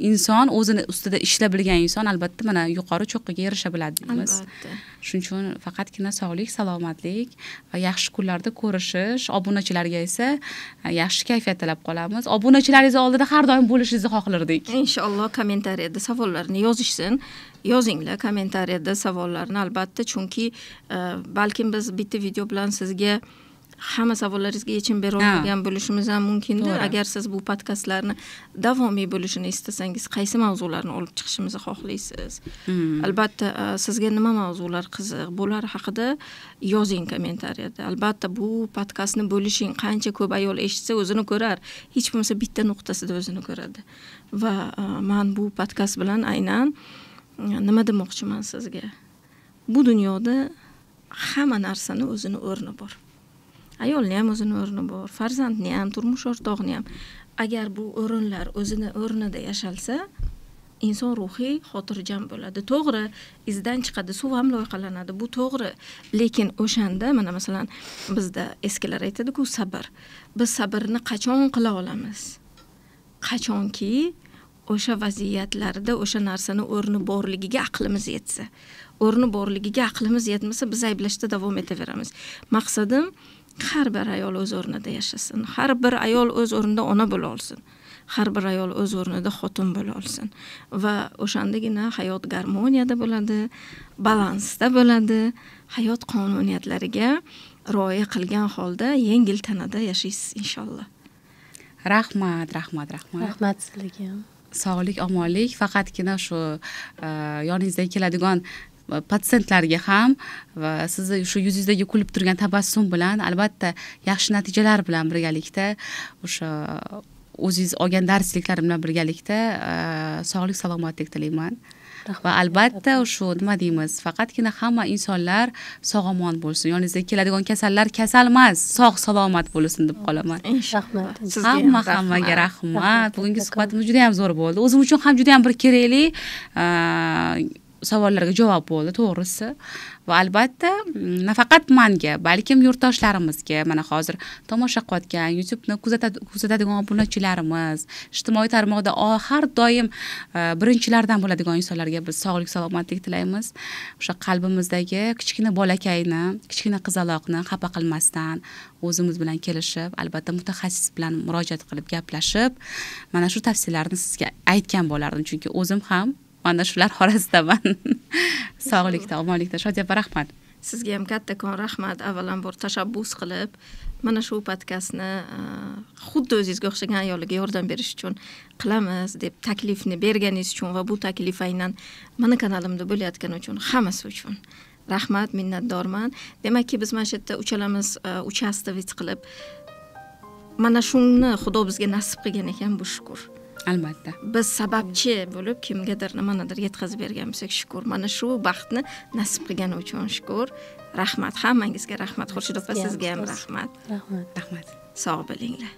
inson o'zini ustida ishlab bilgan inson albatta mana yuqori cho'qqiga erisha biladi deymiz. Albatta. Shuning uchun faqatgina sog'lik, salomatlik va yaxshi kunlarda ko'rishish, obunachilarga esa yaxshi kayfiyat tilab qolamiz. Obunachilaringiz oldida har doim bo'lishingizni xohlardik. Inshaalloh kommentariyada savollarni yozishsin. Yozinglar kommentariyada savollarni albatta, chunki balkim biz bitta video bilan sizga hamma savollaringizga yechim bera olmagan bo'lishimiz ham mumkindir. To'g'ri. Agar siz bu podkastlarni davomiy bo'lishini istasangiz, qaysi mavzularni olib chiqishimizni xohlaysiz? Albatta, sizga nima mavzular qiziq, bular haqida yozing kommentariyada. Albatta, bu podkastni bo'lishing, qancha ko'p ayol eshitsa o'zini ko'rar. Hech bo'lmasa bitta nuqtasida o'zini ko'radi. Va men bu podkast bilan aynan nima demoqchiman sizga? Bu dunyoda hamma narsani o'zini o'rni bor. Ayolni ham o'zini o'rni bor, farzandni ham, turmush o'rtog'ini ham. Agar bu o'rinlar o'zini o'rnida yashalsa, inson ruhiy xotirjam bo'ladi. To'g'ri, izdan chiqadi, suv ham loyqalanadi. Bu to'g'ri. Lekin o'shanda mana masalan bizda eskilar aytadi-ku, sabr. Biz sabrni qachon qila olamiz? Qachonki o'sha vaziyatlarda o'sha narsani o'rni borligiga aqlimiz yetsa. O'rni borligiga aqlimiz yetmasa, biz ayblashda davom etaveramiz. Maqsadim har bir ayol o'z o'rnida yashasin. Har bir ayol o'z o'rnida ona bo'la olsin. Har bir ayol o'z o'rnida xotin bo'la olsin. Va o'shandagina hayot garmoniyada bo'ladi, balansda bo'ladi. Hayot qonuniyatlariga rioya qilgan holda yengil tanada yashaysiz inshaalloh. Rahmat. Rahmat sizlarga ham. Sog'lik, omonlik faqatgina shu yoningizga keladigan patsientlarga ham va sizni shu yuzingizdagi kulib turgan tabassum bilan albatta yaxshi natijalar bilan birgalikda o'sha o'zingiz olgan darsliklar bilan birgalikda sog'lik, salomatlik tilayman. Va albatta shu nima deymiz, faqatgina hamma insonlar sog'-omon bo'lsin. Yoningizga keladigan kasallar kasal emas, sog' salomat bo'lsin deb qolaman. Rahmat. Hammaga rahmat. Bugungi suhbatimiz juda ham zo'r bo'ldi. O'zim uchun ham juda ham bir kerakli savollarga javob bo'ldi, to'g'risi. Va albatta nafaqat menga, balkim yurtdoshlarimizga, mana hozir tomosha qilayotgan, YouTube'ni kuzatadigan obunachilarimiz, ijtimoiy tarmoqda har doim birinchilardan bo'ladigan insonlarga biz sog'lik, salomatlik tilaymiz. O'sha qalbimizdagi kichkina bolakayni, kichkina qizaloqni xafa qilmasdan, o'zimiz bilan kelishib, albatta mutaxassis bilan murojaat qilib gaplashib, mana shu tavsiyalarni sizga aytgan bo'lardim, chunki o'zim ham mana shular orasidaman. Sog'likda, omonlikda. Shodiya opa, rahmat. Sizga ham kattakon rahmat. Avvalambor tashabbus qilib, mana shu podkastni xuddi o'zingizga o'xshagan ayollarga yordam berish uchun qilamiz deb taklifni berganingiz uchun va bu taklif aynan meni kanalimda bo'layotgani uchun hammasi uchun rahmat, minnatdorman. Demakki, biz mana shu yerda uchalamiz uchastovich qilib mana shuni Xudo bizga nasib qilgan ekan, bu shukr. Albatta. Biz sababchi bo'lib kimgadir nimanidir yetkazib bergan bo'lsak shukr. Mana shu baxtni nasib qilgani uchun shukr. Rahmat, hammangizga rahmat. Xurshid opa, sizga ham rahmat. Rahmat. Rahmat. Sog' bo'linglar.